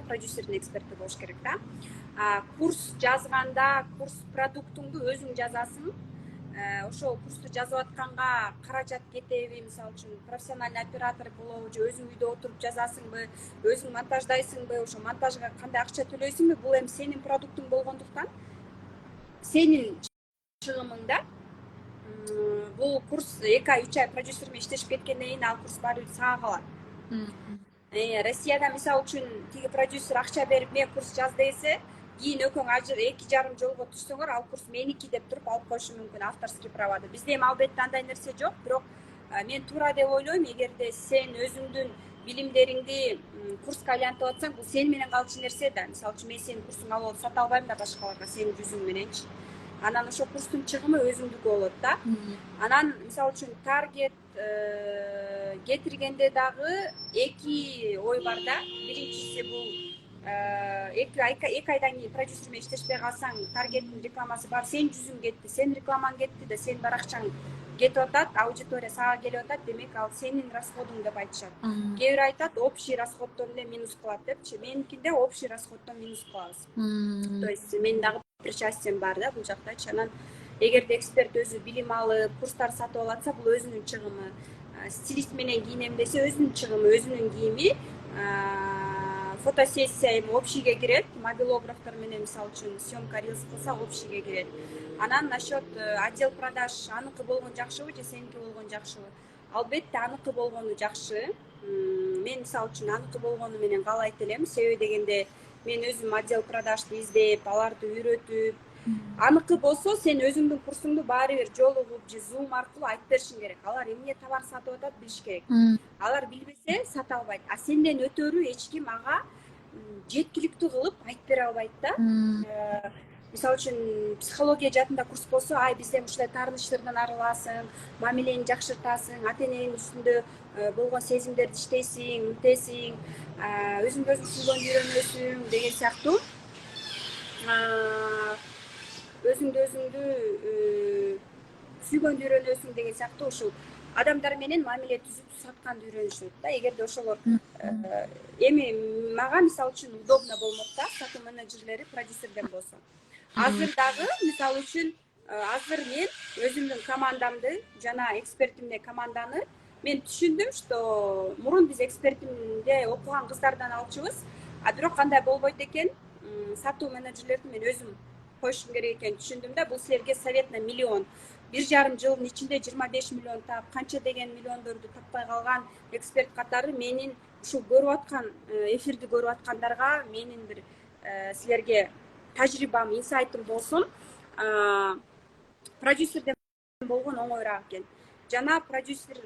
продюсердин эксперти болуш керек да. Курс жазганда курс продуктуңду өзүң жазасың. Ошол курсту жазып атканга каражат кетеби? Мисалы үчүн профессиональный оператор болобу же өзүң үйдө отуруп жазасыңбы, өзүң монтаждайсыңбы, ошо монтажга кандай акча төлөйсүңбү? Бул эми сенин продуктуң болгондуктан сенин чыгымыңда. Бул курс 2 ай 3 ай продюсер менен иштешип кеткенден кийин ал курс баары бир сага калат. Россияда мисалы үчүн тиги продюсер акча берип мен курс жаз десе, кийин экөөң 2,5 жолго түшсөңөр, ал курс меники деп туруп алып коюшу мүмкүн, авторский правода. Бизде эми албетте андай нерсе жок, бирок мен туура деп ойлойм. Эгерде сен өзүңдүн билимдериңди курска айлантып атсаң, бул сени менен калчу нерсе да. Мисалы үчүн мен сенин курсуңду алып сата албайм да башкаларга сенин жүзүң мененчи. Анан ошол курстун чыгымы өзүңдүкү болот да. Анан мисалы үчүн таргет кетиргенде дагы 2 ой бар да. Биринчиси бул 2 айдан кийин продюсер менен иштешпей калсаң, таргеттин рекламасы бар, сенин жүзүң кетти, сенин рекламаң кетти да, сенин баракчаң кетип атат, аудитория сага келип атат, демек ал сенин расходуң деп айтышат. Кээ бир айтат, общий расходдон эле минус кылат депчи. Меникинде общий расходдон минус кылабыз. То есть менин дагы причастием бар да бул жактачы. Анан эгерде эксперт өзү билим алып, курстар сатып алатса, бул өзүнүн чыгымы. Стилист менен кийинем десе, өзүнүн чыгымы, өзүнүн кийими. Фотосессия эми общийге кирет, мобилографтар менен мисалы үчүн съемка рилс кылса общийге кирет. Анан насчет отдел продаж аныкы болгон жакшыбы же сеники болгон жакшыбы? Албетте аныкы болгону жакшы. Мен мисалы үчүн аныкы болгону менен каалайт элем. Себеби дегенде мен өзүм отдел продажды издеп, аларды үйрөтүп, аныкы болсо сен өзүңдүн курсуңду баары бир жолугуп же Zoom аркылуу айтып беришиң керек. Алар эмне товар сатып атат билиш керек. Алар билбесе сата албайт. А сенден өтөрү эч ким ага жеткиликтүү кылып айтып бере албайт да. Мисалы үчүн психология жаатында курс болсо, ай бизден ушундай таарынычтардан арыласың, мамилени жакшыртасың, ата-энеңдин үстүндө болгон сезимдерди иштейсиң, мынтесиң, өзүңдү өзүң сүйгөндү үйрөнөсүң деген сыяктуу. Өзүңдү сүйгөндү үйрөнөсүң деген сыяктуу ушул адамдар менен мамиле түзүп сатканды үйрөнүшөт да. Эгерде ошолор эми мага мисалы үчүн удобно болмок да, сатуу менеджерлери продюсерден болсо. Азыр дагы мисалы үчүн азыр мен өзүмдүн командамды жана экспертимде команданы мен түшүндүм, что мурун биз экспертимде окуган кыздардан алчубыз, а бирок кандай болбойт экен, сатуу менеджерлерди мен өзүм коюшум керек экенин түшүндүм да. Бул силерге совет на миллион. 1,5 жылдын ичинде 25 миллион таап, канча деген миллиондорду таппай калган эксперт катары менин ушул көрүп аткан эфирди көрүп аткандарга менин бир силерге тажрыйбам, инсайтым болсун. Продюсерден болгон оңоюраак экен. Жана продюсер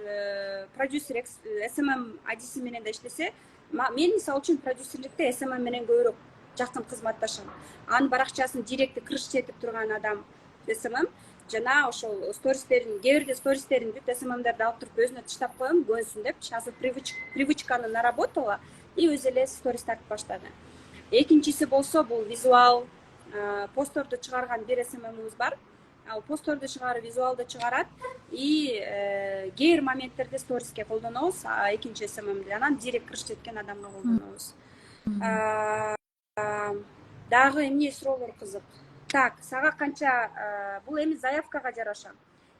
SMM адиси менен да иштесе, мен мисалы үчүн продюсерликте SMM менен көбүрөөк жакын кызматташам. Анын баракчасын директи кыргызча этип турган адам SMM. Жана ошол стористерин, кээ бирде стористерин бүт SMM'дерди алып туруп өзүнө таштап коем, көрсүн депчи. Азыр привычканы наработала и өзү эле сторис тартып баштады. Экинчиси болсо бул визуал, посторду чыгарган бир SMM'ыбыз бар. Ал посторду чыгарып, визуалды чыгарат и кээ бир моменттерде сториске колдонобуз, экинчи SMM'ди. Анан директ кыргызча эткен адамга колдонобуз. Дагы эмне суроолор кызык? Так, сага канча бул эми заявкага жараша.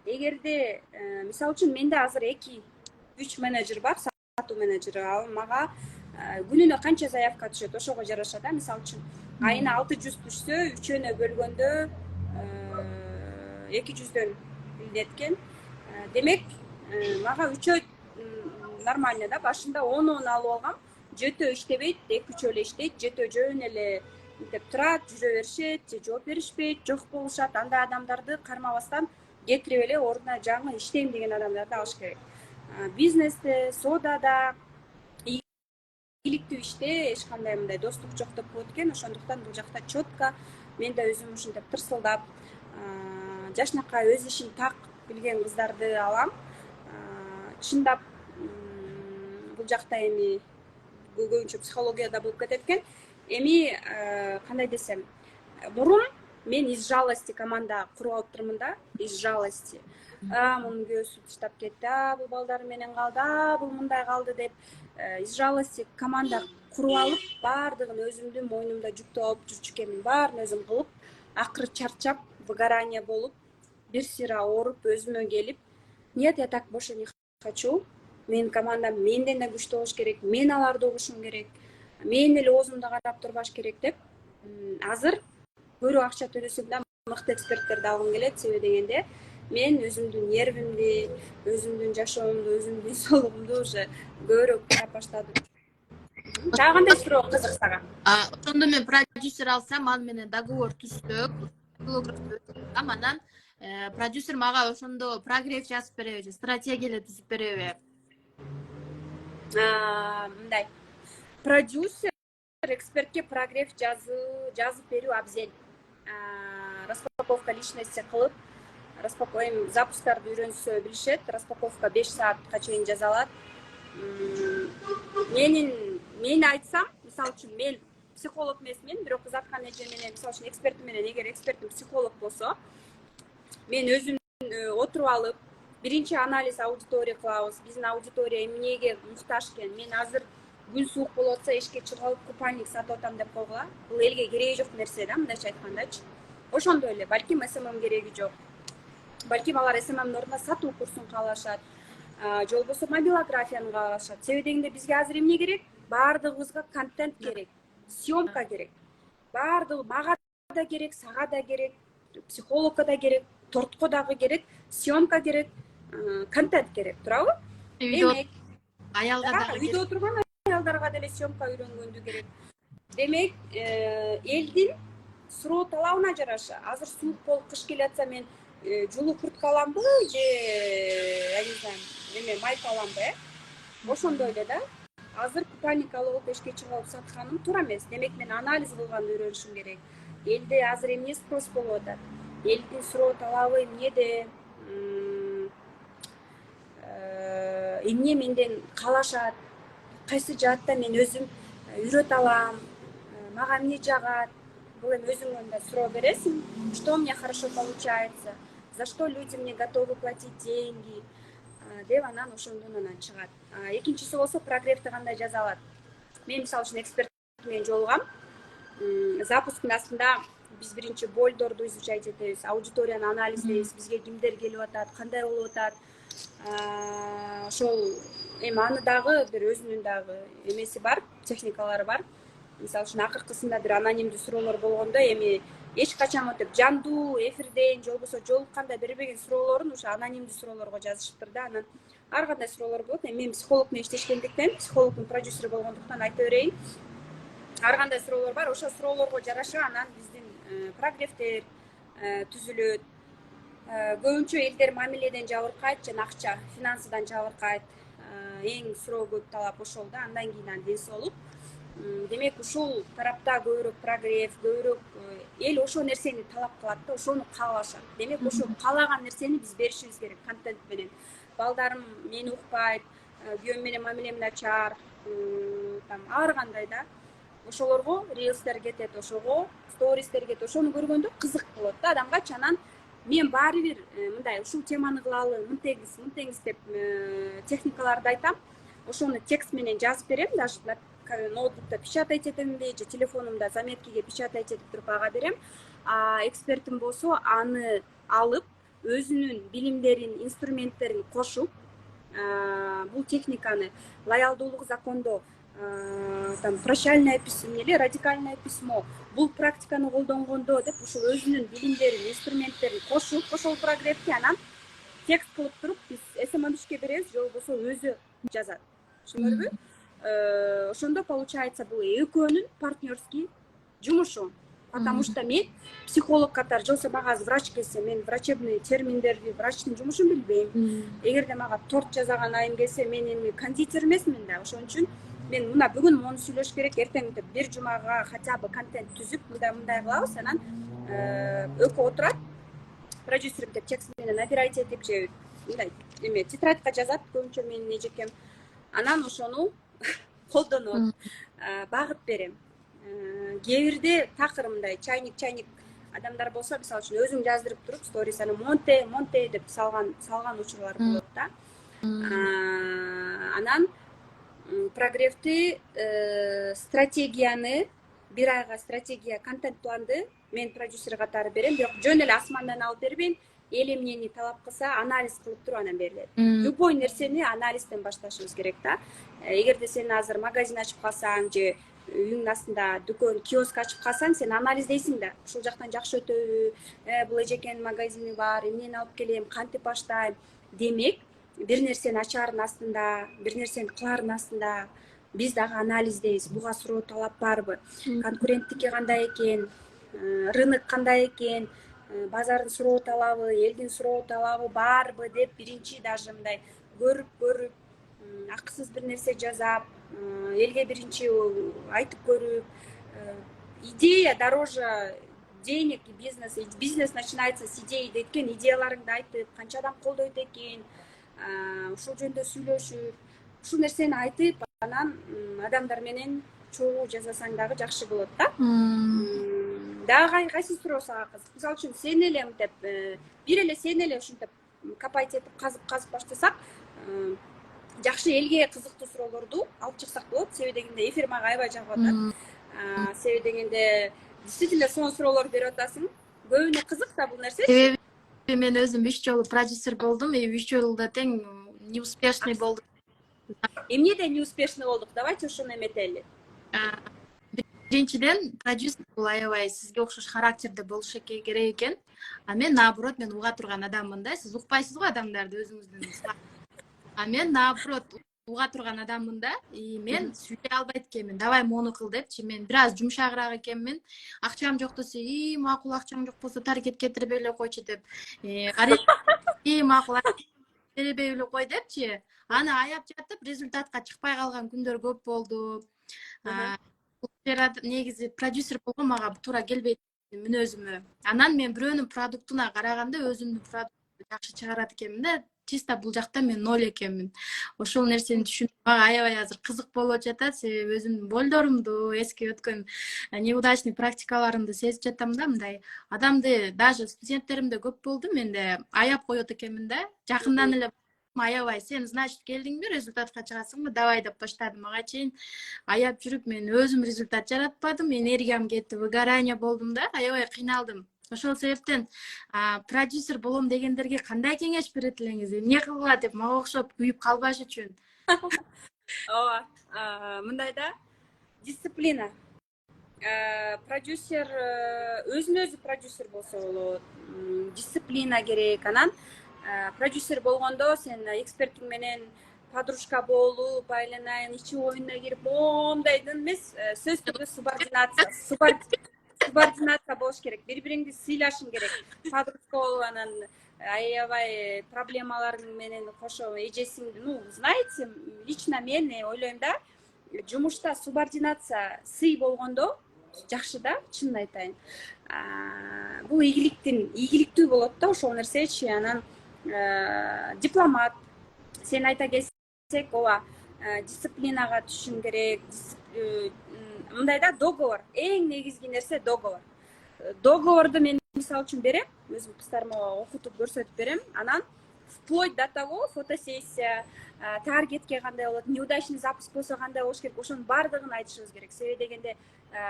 Эгерде мисалы үчүн менде азыр 2-3 менеджер бар, сатуу менеджери. Ал мага күнүнө канча заявка түшөт ошого жараша да. Мисалы үчүн айына 600 түшсө 3-өнө бөлгөндө 200дөн билет экен. Демек мага 3 нормально да. Башында 10 алып алгам. Жетөө иштебейт, 2-3 эле иштейт. Жетөө жөн эле мынтип турат, жүрө беришет, же жооп беришпейт, жок болушат. Андай адамдарды кармабастан кетирип эле ордуна жаңы иштейм деген адамдарды алыш керек. Бизнесте, соодада, ийгиликтүү иште эч кандай мындай достук жок деп коет экен. Ошондуктан бул жакта четко мен да өзүм ушинтип тырсылдап жашынакай өз ишин так билген кыздарды алам. Чындап бул жакта эми көбүнчө психологияда болуп кетет экен. Эми кандай десем, мурун мен из жалости команда куруп алыптырмын да, из жалости. Мунун күйөөсү таштап кетти, бул балдар менен калды, бул мындай калды деп из жалости команда куруп алып, баардыгын өзүмдүн мойнумда жүктөп алып жүрчү экенмин. Баарын өзүм кылып, акыры чарчап, выгорание болуп, бир сыйра ооруп, өзүмө келип, нет, я так больше не хочу. Менин командам менден да күчтүү болуш керек, мен аларды угушум керек, мен эле оозумду карап турбаш керек деп азыр көбүрөөк акча төлөсөм да мыкты эксперттерди алгым келет. Себеби дегенде мен өзүмдүн нервимди, өзүмдүн жашоомду, өзүмдүн соолугумду уже көбүрөөк карап баштадым. Дагы кандай суроо кызык сага? Ошондо мен продюсер алсам, аны менен договор түзсөк, анан продюсер мага ошондо прогрев жазып береби же стратегия эле түзүп береби? Мындай, продюсер экспертке прогрев жазып берүү абзел. Распаковка личности кылып, запускарды үйрөнсө билишет. Распаковка 5 саатка чейин жаза алат. Мен айтсам, мисалы үчүн мен психолог эмесмин, бирок узаткан эже менен, мисалы үчүн экспертим менен, эгер экспертим психолог болсо, мен өзүм отуруп алып, биринчи анализ аудитория кылабыз. Биздин аудитория эмнеге муктаж экен? Мен азыр күн суук болуп атса эшикке чыгып алып купальник сатып атам деп койгула. Бул элге кереги жок нерсе да, мындайча айткандачы. Ошондой эле, балким СММ кереги жок. Балким алар СММдин ордуна сатуу курсун каалашат, же болбосо мобилографияны каалашат. Себеби дегенде бизге азыр эмне керек? Баардыгыбызга контент керек, съемка керек. Баардыгы мага да керек, сага да керек, психологко да керек, тортко дагы керек, съемка керек, контент керек, туурабы? Демек, Аялга дагы үйдө отурган аялдарга деле съемка үйрөнгөндү керек. Демек, элдин суроо талабына жараша, азыр суук болуп кыш келатса мен жулуу куртка аламбы же, я не знаю, эме майка аламбы, ошондой эле да. Азыр купальник алып эшикке чыгып алып сатканым туура эмес. Демек мен анализ кылганды үйрөнүшүм керек. Элде азыр эмне спрос болуп атат? Элдин суроо талабы эмнеде? Эмне менден каалашат? Кайсы жаатта мен өзүм үйрөтө алам? Мага эмне жагат? Бул эми өзүңөн да суроо бересиң. Что у меня хорошо получается? За что люди мне готовы платить деньги? Деп анан ошондон анан чыгат. Экинчиси болсо прогревди кандай жаза алат? Мен мисалы үчүн эксперт менен жолугам. Запусктун астында биз биринчи больдорду изучать этебиз, аудиторияны анализдейбиз, бизге кимдер келип атат, кандай болуп атат. Ошол эми аны дагы бир өзүнүн дагы эмеси бар, техникалары бар. Мисалы үчүн акыркысында бир анонимдүү суроолор болгондо эми эч качан мынтип жандуу эфирден же болбосо жолукканда бербеген суроолорун ушу анонимдүү суроолорго жазышыптыр да. Анан ар кандай суроолор болот. Мен психолог менен иштешкендиктен, психологдун продюсери болгондуктан айта берейин. Ар кандай суроолор бар. Ошол суроолорго жараша анан биздин прогревдер түзүлөт. Көбүнчө элдер мамиледен жабыркайт жана акча, финансыдан жабыркайт. Эң суроо көп талап ошол да. Андан кийин ден соолук. Демек ушул тарапта көбүрөөк прогрев, көбүрөөк эл ошол нерсени талап кылат да, ошону каалашат. Демек ошол каалаган нерсени биз беришибиз керек контент менен. Балдарым мени укпайт, күйөөм менен мамилем начар, ар кандай да. Ошолорго рилстер кетет, ошого стористер кетет. Ошону көргөндө кызык болот да адамгачы. Анан мен баары бир мындай ушул теманы кылалы, мынтеңиз деп техникаларды айтам. Ошону текст менен жазып берем, даже ноутбукта печатать этемби же телефонумда заметкиге печатать этип туруп ага берем. Экспертим болсо аны алып өзүнүн билимдерин, инструменттерин кошуп, бул техниканы лоялдуулук закондо там прощальное письмо или радикальное письмо. Бул практиканы колдонгондо деп ушул өзүнүн билимдерин, инструменттерин кошуп ошол прогревке анан текст кылып туруп биз SMM-ишке беребиз, же болбосо өзү жазат. Түшүнөрбү? Ошондо получается бул экөөнүн партнерский жумушу. Потому что мен психолог катары, же болбосо мага врач келсе, мен врачебный терминдерди, врачтын жумушун билбейм. Эгерде мага торт жасаган айым келсе, мен эми кондитер эмесмин да. Ошон үчүн мен мына бүгүн мону сүйлөш керек, эртең деп бир жумага хотя бы контент түзүп, мындай кылабыз, анан экөө отурат, продюсер деп текст менен набирать этип же мындай эме тетрадька жазат, көбүнчө менин эжекем. Анан ошону колдонот, багып берем. Кээ бирде такыр мындай чайник адамдар болсо, мисалы үчүн өзүң жаздырып туруп сторис аны монте деп салган учурлар болот да. Анан прогревти стратегияны, бир айга стратегия, контент планды мен продюсер катары берем, бирок жөн эле асмандан алып бербейм. Эл эмнени талап кылса анализ кылып туруп анан берилет. Любой нерсени анализден башташыбыз керек да. Эгерде сен азыр магазин ачып калсаң же үйүңдүн астында дүкөн, киоск ачып калсаң, сен анализдейсиң да. Ушул жактан жакшы өтөбү, бул эжекенин магазини бар, эмнени алып келем, кантип баштайм. Демек, бир нерсени ачаардын астында, бир нерсени кылаардын астында биз дагы анализдейбиз. Буга суроо талап барбы? Конкуренттики кандай экен? Рынок кандай экен? Базардын суроо талабы, элдин суроо талабы барбы деп биринчи даже мындай көрүп, акысыз бир нерсе жазап, элге биринчи айтып көрүп, идея дороже денег и бизнес. Бизнес начинается с идеи дейткен, идеяларыңды айтып, канча адам колдойт экен, ушул жөнүндө сүйлөшүп, ушул нерсени айтып, анан адамдар менен чогуу жасасаң дагы жакшы болот да. Дагы кайсы суроо сага кызык? Мисалы үчүн сен эле мынтип, бир эле сен эле ушинтип копать этип казып баштасак, жакшы элге кызыктуу суроолорду алып чыксак болот. Себеби дегенде эфир мага аябай жагып атат. Себеби дегенде действительно сонун суроолор берип атасың. Көбүнө кызык да бул нерсе. Себеби мен өзүм 3 жолу продюсер болдум, и 3 жолу да тең неуспешный болдум. Эмнеде неуспешный болдук? Давайте ошону эметели. Биринчиден, продюсер бул аябай сизге окшош характерде болуш керек экен. А мен наоборот, мен уга турган адаммын да. Сиз укпайсыз го адамдарды өзүңүздүн. А мен наоборот уга турган адаммын да. И мен сүйлөй албайт экенмин. Давай мону кыл депчи. Мен бир аз жумшагыраак экенмин. Акчам жок десе, макул, акчаң жок болсо таргет кетирбей эле койчу деп. Макул, бербей эле кой депчи. Аны аяп жатып, результатка чыкпай калган күндөр көп болду. Негизи продюсер болгон мага туура келбейт мүнөзүмө. Анан мен бирөөнүн продуктуна караганда өзүмдүн продуктумду жакшы чыгарат экенмин да. Чисто бул жакта мен ноль экенмин. Ошол нерсени түшүнүп, мага аябай азыр кызык болуп жатат. Себеби өзүмдүн болдорумду, эски өткөн неудачный практикаларымды сезип жатам да. Мындай адамды, даже студенттеримде көп болду, менде аяп коет экенмин да. Жакындан эле аябай, сен значит келдиңби, результатка чыгасыңбы, давай деп баштадым. Ага чейин аяп жүрүп, мен өзүм результат жаратпадым, энергиям кетти, выгорание болдум да, аябай кыйналдым. Ошол себептен продюсер болом дегендерге кандай кеңеш берет элеңиз? Эмне кылгыла деп мага окшоп күйүп калбаш үчүн? Ооба, мындай да, дисциплина. Продюсер өзүн өзү продюсер болсо болот. Дисциплина керек. Анан продюсер болгондо сен экспертиң менен подружка болуп, айланайын, ичи оюнуна кирип, мондайдын эмес, сөз түрдө субординация болуш керек. Бири-бириңди сыйлашың керек. Подружка болуп, анан аябай проблемаларың менен кошо эжесиңди, знаете, лично мен ойлойм да, жумушта субординация, сый болгондо жакшы да, чынын айтайын. Бул ийгиликтүү болот да ошол нерсечи. Анан дипломат, сен айта келсек, ооба, дисциплинага түшүм керек. Мындай да, договор, эң негизги нерсе договор. Договорду мен мисалы үчүн берем, өзүм кыздарыма окутуп көрсөтүп берем. Анан вплоть до того, фотосессия, таргетке кандай болот, неудачный запуск болсо кандай болуш керек, ошонун баардыгын айтышыбыз керек. Себеби дегенде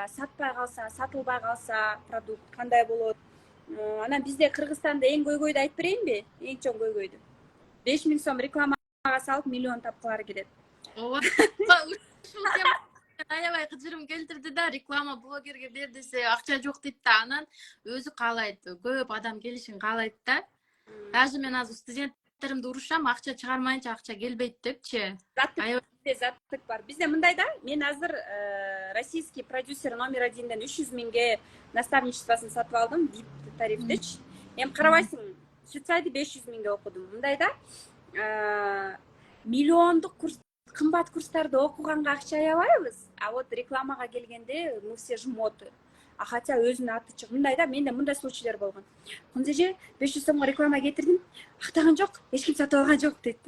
сатпай калса, сатылбай калса продукт кандай болот. Анан бизде Кыргызстанда эң көйгөйдү айтып берейинби? Эң чоң көйгөйдү. 5000 сом рекламага салып, миллион тапкылары келет. ооба ушул аябай кыжырым келтирди да, реклама блогерге бер десе акча жок дейт да, анан өзү каалайт, көп адам келишин каалайт да. Даже мен азыр студенттеримди урушам, акча чыгармайынча акча келбейт депчи. Bizde zаттык бар. Бизде мындай да, мен азыр российский продюсер номер 1ден 300 миңге наставничествосын сатып алдым, VIP тарифтечи. Эми карабайсың, Швейцарияда 500 миңге окудум. Мындай да, миллиондук курс, кымбат курстарды окуганга акча аябайбыз. А вот рекламага келгенде мы все жмоты. А хотя өзүнүн аты чыгып, мындай да, менде мындай случайлар болгон. Кунжеже 500 сомго реклама кетирдим, актаган жок, эч ким сатып алган жок дейт.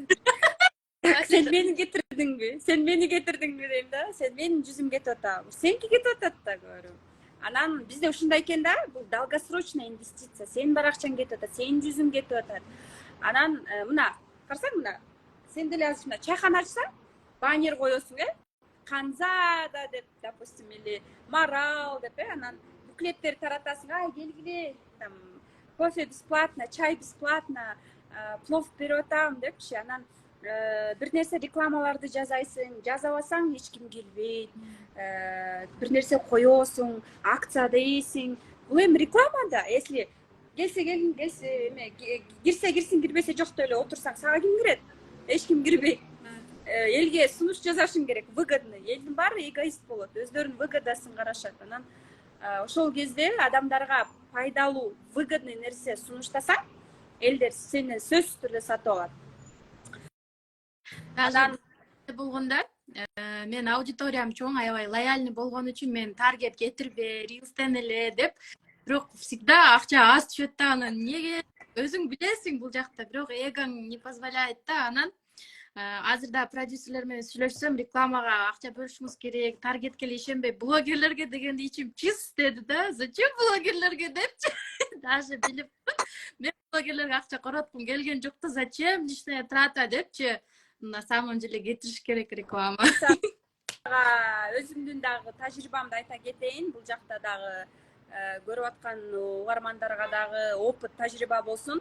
Sen beni getirdin mi? Sen beni getirdin mi deyim da. Sen benim yüzüm кетип атат. Сеники кетип атат да көрүм. Анан бизде ушундай экен да, бул долгосрочная инвестиция. Сенин бар акчаң кетип атат, сенин жүзүң кетип атат. Анан мына, карасаң мына, сен деле азыр мына чайхана ачсаң, баннер коесуң, Канзада деп, допустим, или Марал деп, анан буклеттер таратасың, ай келгиле, там кофе бесплатно, чай бесплатно, плов берип атам депчи. Анан бир нерсе рекламаларды жазайсың, жазабасаң эч ким келбейт. Бир нерсе коесуң, акция дейсиң. Бул эми реклама да. Если келсе келин, келсе эме кирсе кирсин, кирбесе жок деп эле отурсаң, сага ким кирет? Эч ким кирбейт. Элге сунуш жазашың керек, выгодный. Элдин баары эгоист болот, өздөрүнүн выгодасын карашат. Анан ошол кезде адамдарга пайдалуу, выгодный нерсе сунуштасаң, элдер сени сөзсүз түрдө сатып алат. Даже болгондо мен аудиториям чоң, аябай лояльный болгон үчүн мен таргет кетирбе, рилстен эле деп, бирок всегда акча аз түшөт да. Анан эмнеге өзүң билесиң бул жакта, бирок эгоң не позволяет да. Анан азыр да продюсерлер менен сүйлөшсөм, рекламага акча бөлүшүңүз керек, таргетке эле ишенбей, блогерлерге дегенде ичим чиз деди да. Зачем блогерлерге депчи? Даже билип, мен блогерлерге акча короткум келген жок да, зачем лишняя трата депчи. На самом деле кетириш керек реклама. Өзүмдүн дагы тажрыйбамды айта кетейин. Бул жакта дагы көрүп аткан угармандарга дагы опыт, тажрыйба болсун.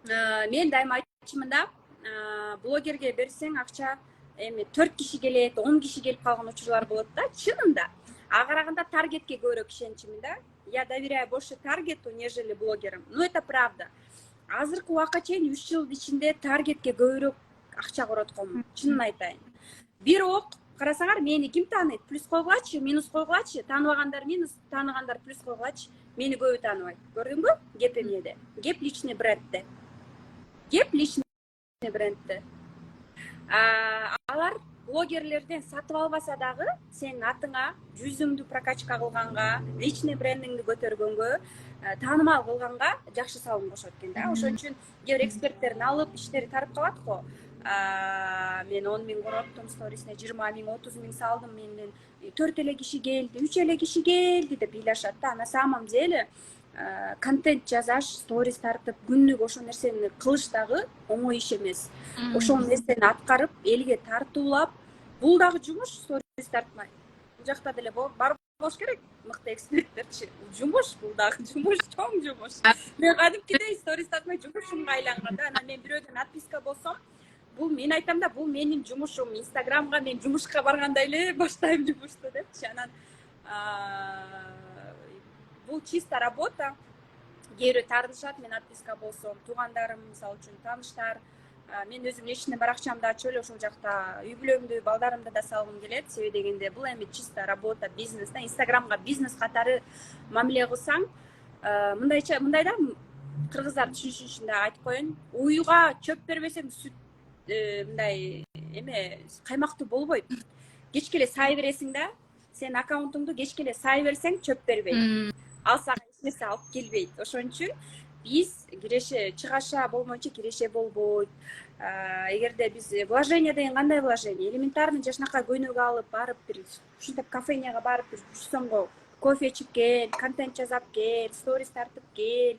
Мен дайыма айтчумун да, блогерге берсең акча эми 4 киши келет, 10 киши келип калган учурлар болот да, чынында. А караганда таргетке көбүрөөк ишенчүмүн да. Я доверяю больше таргету, нежели блогерам. Но это правда. Азыркы убакка чейин 3 жылдын ичинде таргетке көбүрөөк акча коротком, чынын айтайын. Бирок карасаңар, мени ким тааныйт? Плюс койгулачы, минус койгулачы, тааныбагандар минус, тааныгандар плюс койгулачы. Мени көбү тааныбайт. Көрдүңбү? Кеп эмнеде? Кеп личный брендте. Кеп личный брендте. Алар блогерлерден сатып албаса дагы, сенин атыңа, жүзүңдү прокачка кылганга, личный брендиңди көтөргөнгө, таанымал кылганга жакшы салым кошот экен да. Ошон үчүн кээ бир эксперттерин алып, иштери тарып калат го. Мен 10 миң короттум, сторисине 20 миң, 30 миң салдым, менден 4 эле киши келди, 3 эле киши келди деп ыйлашат да. На самом деле контент жазаш, сторис тартып, күнүгө ошол нерсени кылыш дагы оңой иш эмес. Ошол нерсени аткарып, элге тартуулап, бул дагы жумуш, сторис тартмай. Бул жакта деле бар болуш керек, мыкты эксперттерчи. Жумуш, бул дагы жумуш, чоң жумуш. Мен кадимкидей сторис тартмай жумушумга айланган да. Анан мен бирөөдөн отписка болсом, бул мен айтам да, бул менин жумушум. Инстаграмга мен жумушка баргандай эле баштайм жумушту депчи. Анан бул чисто работа. Кээ таарынышат, мен отписка болсом, туугандарым, мисалы үчүн тааныштар, мен өзүм личный бар акчамды ачып эле ошол жакта үй бүлөмдү, балдарымды да салгым келет. Себеби дегенде бул эми чисто работа, бизнес да. Инстаграмга бизнес катары мамиле кылсаң, мындай да, кыргыздар түшүнүшү үчүн да айтып коеюн. Уюга чөп бербесең, сүт мындай эме каймактуу болбойт. Кечке эле сай бересиң да, сен аккаунтуңду кечке эле сай берсең, чөп бербейт. Ал сага эч нерсе алып келбейт. Ошон үчүн биз киреше чыгаша болмойчу киреше болбойт. Эгерде биз вложение деген кандай вложение? Элементарный жашнакай көйнөгө алып барып бир ушинтип кафенияга барып бир 100 сомго кофе ичип кел, контент жазап кел, сторис тартып кел,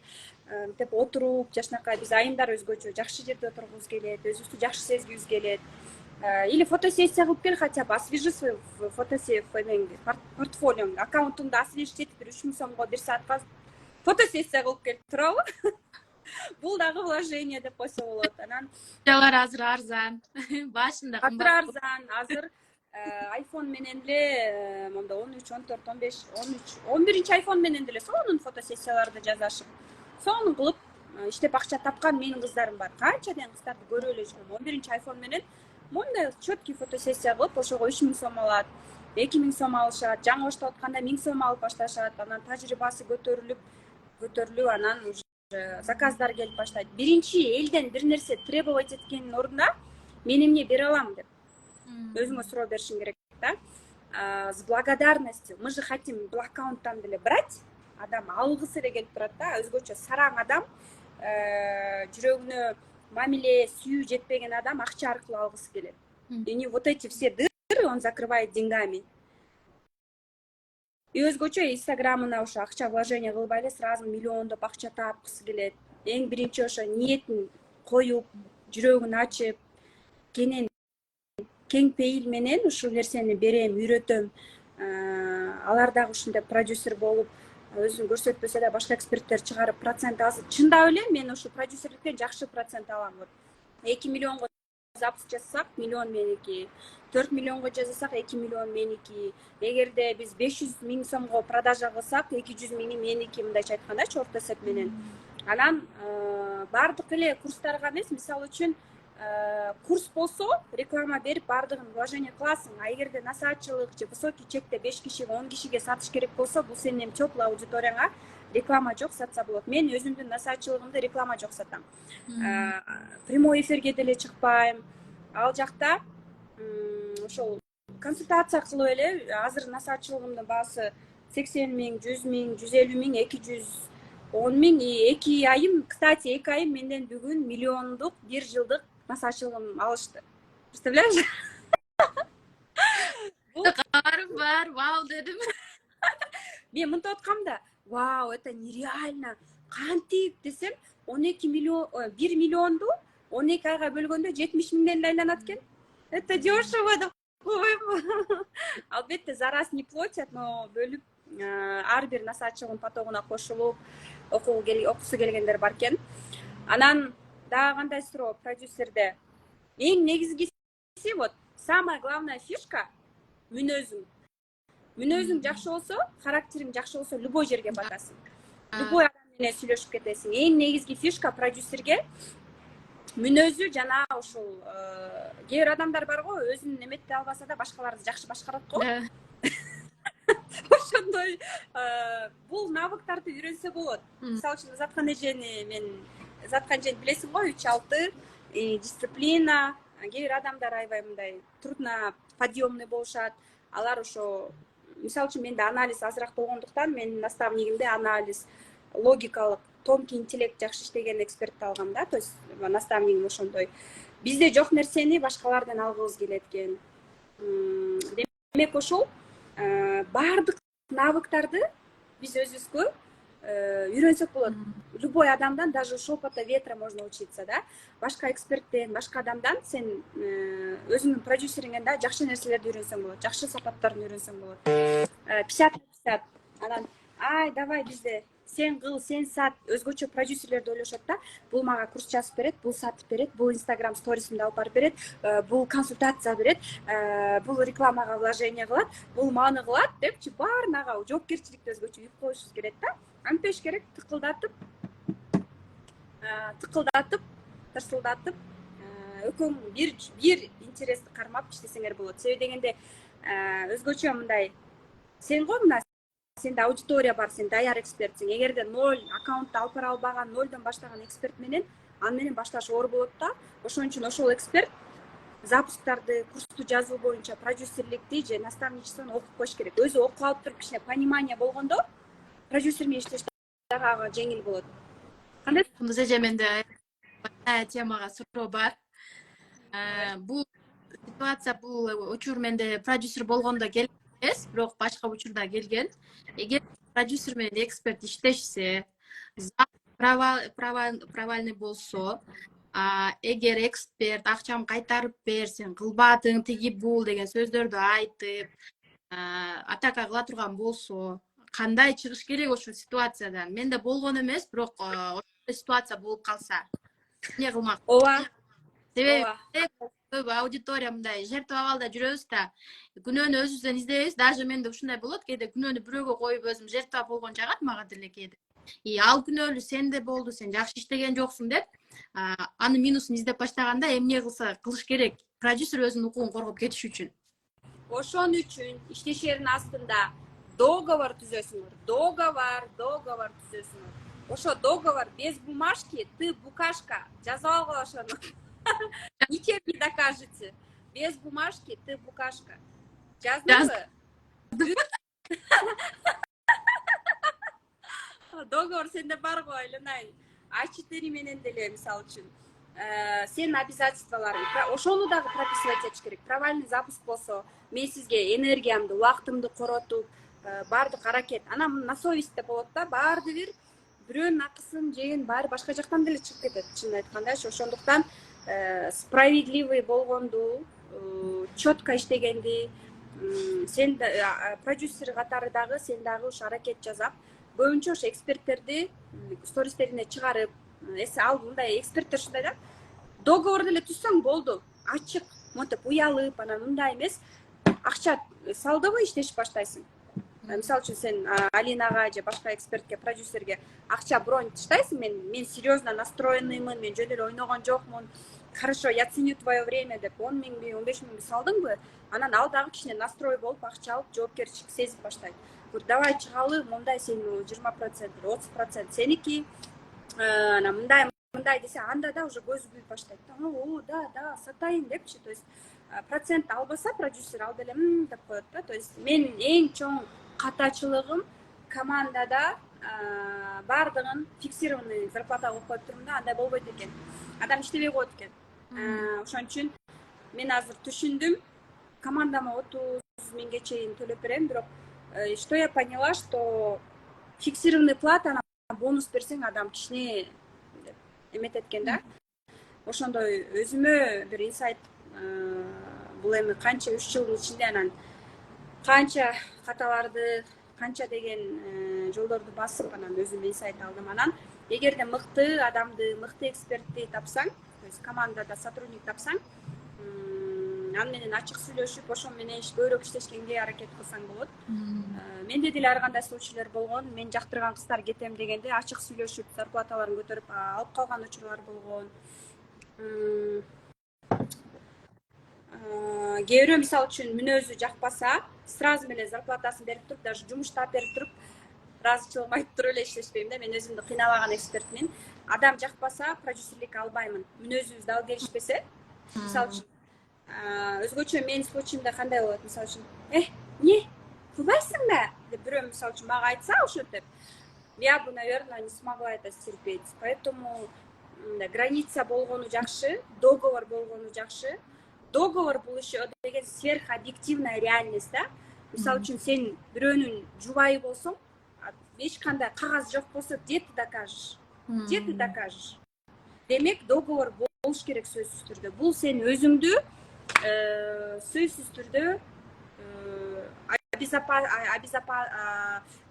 деп отуруп жашнакай биз айымдар өзгөчө жакшы жерде отургубуз келет, өзүбүздү жакшы сезгибиз келет. Или фотосессия кылып кел, хотя бы освежи свой портфолиоң, аккаунтуңду освежить этип, 3000 сомго 1 саатка фотосессия кылып кел, туурабы? бул дагы вложение деп койсо болот. Анан Жалар азыр арзан. Башында азыр кымбат. арзан, азыр iPhone менен деле монда 13, 14, 15, 13, 11 iPhone менен деле сонун фотосессияларды жасашып, сонун кылып иштеп акча тапкан менин кыздарым бар. Канчаден кыздарды көрүп эле жүрөм. 11 iPhone менен мондай четкий фотосессия кылып, ошого 3000 сом алат, 2000 сом алышат, жаңы баштап атканда 1000 сом алып башташат. Анан тажрыйбасы көтөрүлүп, анан уже заказдар келип баштайт. Биринчи элден бир нерсе требовать эткендин ордуна мен эмне бере алам деп өзүңө суроо беришиң керек да. С благодарностью. Мы же хотим блокаунттан деле брать. Адам алгысы эле келип турат да. Өзгөчө сараң адам, жүрөгүнө мамиле, сүйүү жетпеген адам акча аркылуу алгысы келет. И вот эти все дыры он закрывает деньгами. И өзгөчө инстаграмына ошо акча вложение кылбай эле сразу миллиондоп акча тапкысы келет. Эң биринчи ошо ниетин коюп, жүрөгүн ачып, кең пейил менен ушул нерсени берем, үйрөтөм. Алар дагы ушундай продюсер болуп, өзүн көрсөтпөсө да башка эксперттер чыгарып процент азыр. Чындап эле мен ушу продюсерликтен жакшы процент алам. 2 миллионго запуск жасасак, миллион меники. 4 миллионго жасасак, 2 миллион меники. Эгерде биз 500 000 сомго продажа кылсак, 200 000 меники, мындайча айтканда, орто эсеп менен. Анан бардык эле курстарга эмес, мисалы үчүн курс болсо, реклама берип бардыгын вложение кыласың. А эгерде насаатчылык же высокий чекте 5 кишиге, 10 кишиге сатыш керек болсо, бул сенин теплый аудиторияңа реклама жок сатса болот. Мен өзүмдүн насаатчылыгымды реклама жок сатам. Прямой эфирге деле чыкпайм. Ал жакта ошол консультация кылып эле азыр насаатчылыгымдын баасы 80 000, 100 000, 150 000, 210 000. И 2 айым, кстати, 2 айым менден бүгүн миллиондук 1 жылдык насаатчылыгым алышты. Представляешь? Кабарым бар, вау дедим. Мен мынтип аткам да, вау, это нереально. Кантип десем, 12 миллион, 1 миллионду 12 айга бөлгөндө 70 000ден айланат экен. Это дешево деп койм. Албетте за раз не платят, но бөлүп ар бир насаатчылыгын потогуна кошулуп окусу келгендер бар экен. Анан дагы кандай суроо продюсерде? Эң негизгиси вот самая главная фишка мүнөзүң. Мүнөзүң жакшы болсо, характериң жакшы болсо, любой жерге батасың. Любой адам менен сүйлөшүп кетесиң. Эң негизги фишка продюсерге мүнөзү жана ушул кээ бир адамдар бар го, өзүн эмете албаса да башкаларды жакшы башкарат го. Ошондой бул навыктарды үйрөнсө болот. Мисалы үчүн Заткан эжени билесиң го, 3-6 дисциплина. Кээ бир адамдар аябай мындай трудно подъемный болушат. Алар ошо мисалы үчүн менде анализ азыраак болгондуктан менин наставнигимде анализ, логикалык, тонкий интеллект жакшы иштеген экспертти алгам да. То есть наставнигим ошондой. Бизде жок нерсени башкалардан алгыбыз келет экен. Демек ошол бардык навыктарды биз өзүбүзгө үйрөнсөк болот. Любой адамдан, даже шепота ветра можно учиться, да. Башка эксперттен, башка адамдан сен өзүңдүн продюсериңден да жакшы нерселерди үйрөнсөң болот, жакшы сапаттарын үйрөнсөң болот. 50-50. Анан ай, давай бизде сен кыл, сен сат. Өзгөчө продюсерлер да ойлошот да, бул мага курс жазып берет, бул сатып берет, бул Instagram сторисимди алып барып берет, бул консультация берет, бул рекламага вложение кылат, бул маны кылат депчи баарынага жоопкерчиликти өзгөчө үйүп коюшубуз керек да. Антпеш керек, тыкылдатып, тырсылдатып, өкөң бир интерести кармап иштесеңер болот. Себеби дегенде өзгөчө мындай сен го мына сенде аудитория бар, сен даяр экспертсиң. Эгерде 0 аккаунтты алып бара албаган, 0дон баштаган эксперт менен аны менен башташ оор болот да. Ошон үчүн ошол эксперт запусктарды, курсту жазуу боюнча продюсерликти же наставничествону окуп коюш керек. Өзү окуп алып туруп кичине понимание болгондо продюсер менен иштеш дагы жеңил болот. Кандай? Кундуз эже, менде темага суроо бар. Бул ситуация, бул учур менде продюсер болгондо келген эмес, бирок башка учурда келген. Эгер продюсер менен эксперт иштешсе, провальный болсо, эгер эксперт акчамды кайтарып бер, сен кылбадың, тиги бул деген сөздөрдү айтып, атака кыла турган болсо, кандай чыгыш керек ошол ситуациядан? Менде болгон эмес, бирок ситуация болуп калса эмне кылмак? ооба Себеби ооба көбү аудитория мындай жертва абалда жүрөбүз да, күнөөнү өзүбүздөн издейбиз. Даже менде ушундай болот, кээде күнөөнү бирөөгө коюп өзүм жертва болгон жагат мага деле кээде. И ал күнөөлүү сенде болду, сен жакшы иштеген жоксуң деп, анын минусун издеп баштаганда эмне кылса кылыш керек? Продюсер өзүнүн укугун коргоп кетиш үчүн. ошон үчүн иштешердин астында договор түзөсүңөр. Договор түзөсүңөр. Ошо договор без бумажки, ты букашка жазып алгыла ошону. Ничем не докажете. Без бумажки ты букашка. Жаздыңбы? Договор сенде бар го, айланайын. А4 менен деле мисалы үчүн сенин обязательстволоруң, ошону дагы прописывать этиш керек. Провальный запуск болсо, мен сизге энергиямды, убактымды коротуп, баардык аракет. Анан на совесть болот да, баарды бир бирөөнүн акысын жеген баары башка жактан деле чыгып кетет, чынын айткандачы. Ошондуктан справедливый болгонду, четко иштегенди, сен продюсер катары дагы сен дагы ушу аракет жасап, көбүнчө ошо эксперттерди стористерине чыгарып, ал мындай эксперттер ушундай да, договор деле түзсөң болду, ачык, монтип уялып, анан мындай эмес, акча салдыбы иштешип баштайсың. Мисалы үчүн сен Алинага же башка экспертке, продюсерге акча бронь таштайсың, мен серьезно настроенныймын, мен жөн эле ойногон жокмун, хорошо, я ценю твое время деп 10 миңби, 15 миңби салдыңбы, анан ал дагы кичине настрой болуп, акча алып, жоопкерчилик сезип баштайт. Давай чыгалы, мындай сен 20%, 30% сеники, анан мындай десе, анда да уже көзү күйүп баштайт. О, да, сатайын депчи. То есть процент албаса продюсер ал деле деп коет да. То есть мен эң чоң катачылыгым командада баардыгын фиксированный зарплата кылып коюп турмун да, андай болбойт экен. Адам иштебей коет экен. Ошон үчүн мен азыр түшүндүм, командама 30 миңге чейин төлөп берем, бирок что я поняла, что фиксированный плата, бонус берсең адам кичине эметет экен да. Ошондой өзүмө бир инсайт, бул эми канча 3 жылдын ичинде анан канча каталарды, канча деген жолдорду басып, анан өзүм инсайт алдым. Анан эгерде мыкты адамды, мыкты экспертти тапсаң, то есть командада сотрудник тапсаң, аны менен ачык сүйлөшүп, ошо менен көбүрөөк иштешкенге аракет кылсаң болот. Менде деле ар кандай случайлар болгон. Мен жактырган кыздар кетем дегенде ачык сүйлөшүп, зарплаталарын көтөрүп алып калган учурлар болгон. Кээ бирөө мисалы үчүн мүнөзү жакпаса, сразу менен зарплатасын берип туруп, даже жумуштап берип туруп, ыраазычылыгымды айтып туруп эле иштешпейм да. Мен өзүмдү кыйналаган экспертмин. Адам жакпаса, продюсерлик албаймын. Мүнөзүбүз дагы келишпесе, мисалы үчүн өзгөчө менин случаимда кандай болот? Мисалы үчүн, эмне? Кылбайсың да? Деп бирөө мисалы үчүн мага айтса, ошентип, я бы, наверное, не смогла это терпеть. Поэтому граница болгону жакшы, договор болгону жакшы. Договор бул еще деген сверхобъективная реальность да. Мисалы үчүн сен бирөөнүн жубайы болсоң, эч кандай кагаз жок болсо, где ты докажешь? Где ты докажешь? Демек, договор болуш керек сөзсүз түрдө. Бул сен өзүңдү сөзсүз түрдө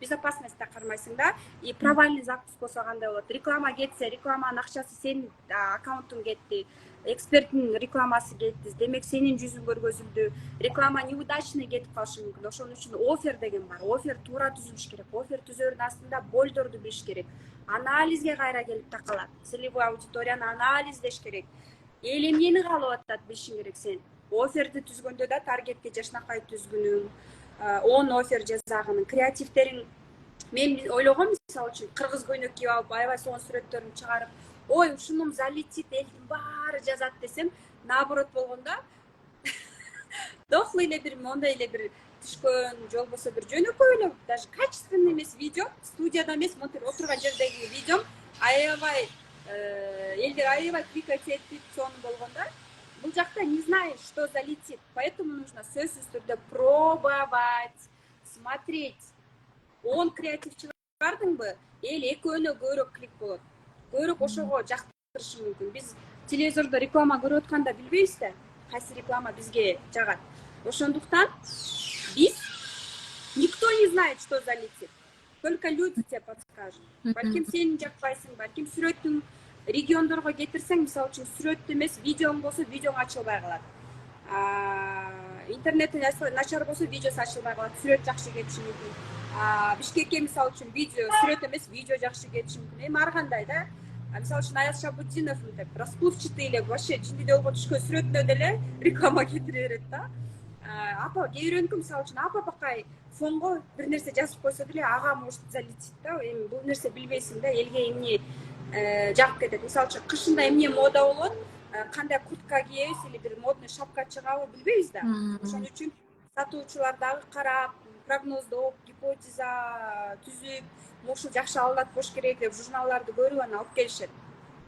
безопасностьта кармайсың да. И провальный запуск болсо кандай болот? Реклама кетсе, рекламанын акчасы сенин аккаунтуң кетти, эксперттин рекламасы кетти, демек сенин жүзүң көргөзүлдү. Реклама неудачный кетип калышы мүмкүн. Ошон үчүн офер деген бар. Офер туура түзүлүш керек. Офер түзөрдүн астында больдорду билиш керек. Анализге кайра келип такалат. Целевой аудиторияны анализдеш керек. Эл эмнени каалап атат билишиң керек сен. Оферди түзгөндө да таргетке жашнакай түзгүнүң, 10 офер жасагының, креативтерин. Мен ойлогом, мисалы үчүн, кыргыз көйнөк кийип алып, аябай сонун сүрөттөрүн чыгарып, ой, ушунун залетит, элдин баары жазат десем, наоборот болгондо, дохлый эле бир, мондай эле бир түшкөн, же болбосо бир жөнөкөй эле, даже качественный эмес видео, студияда эмес, монтир отурган жердеги видеом, аябай элдер аябай кликать этип, сонун болгондо, бул жакта не знаешь, что залетит, поэтому нужно сөзсүз түрдө пробовать, смотреть. 10 креативчи бардыңбы, эл экөөнө көбүрөөк клик болот. Көбүрөөк ошого жактырышы мүмкүн. Биз телевизордо реклама көрүп атканда билбейбиз да, кайсы реклама бизге жагат. Ошондуктан биз никто не знает, что залетит. только люди тебе подскажут. Балким сен жакпайсың, балким сүрөттүң региондорго кетирсең, мисалы үчүн сүрөттү эмес, видеоң болсо видеоң ачылбай калат. Интернети начар болсо видеосу ачылбай калат, сүрөт жакшы кетиши мүмкүн. Бишкекке мисалы үчүн видео, сүрөт эмес, видео жакшы кетиши мүмкүн. Эми ар кандай да. Мисалы үчүн Аяз Шабутдинов деп расплывчатый эле вообще жинди жолго түшкөн сүрөтүнө деле реклама кетире берет да. Апа кээ бирөөнүкү мисалы үчүн апа бакай фонго бир нерсе жазып койсо деле ага может залетит да. Эми бул нерсе билбейсиң да, элге эмне жагып кетет. Мисалы үчүн кышында эмне мода болот, кандай куртка кийебиз или бир модный шапка чыгабы билбейбиз да. Ошон үчүн сатуучулар дагы карап, прогноздоп, гипотеза түзүп, ушул жакшы алат болуш керек деп журналдарды көрүп анан алып келишет.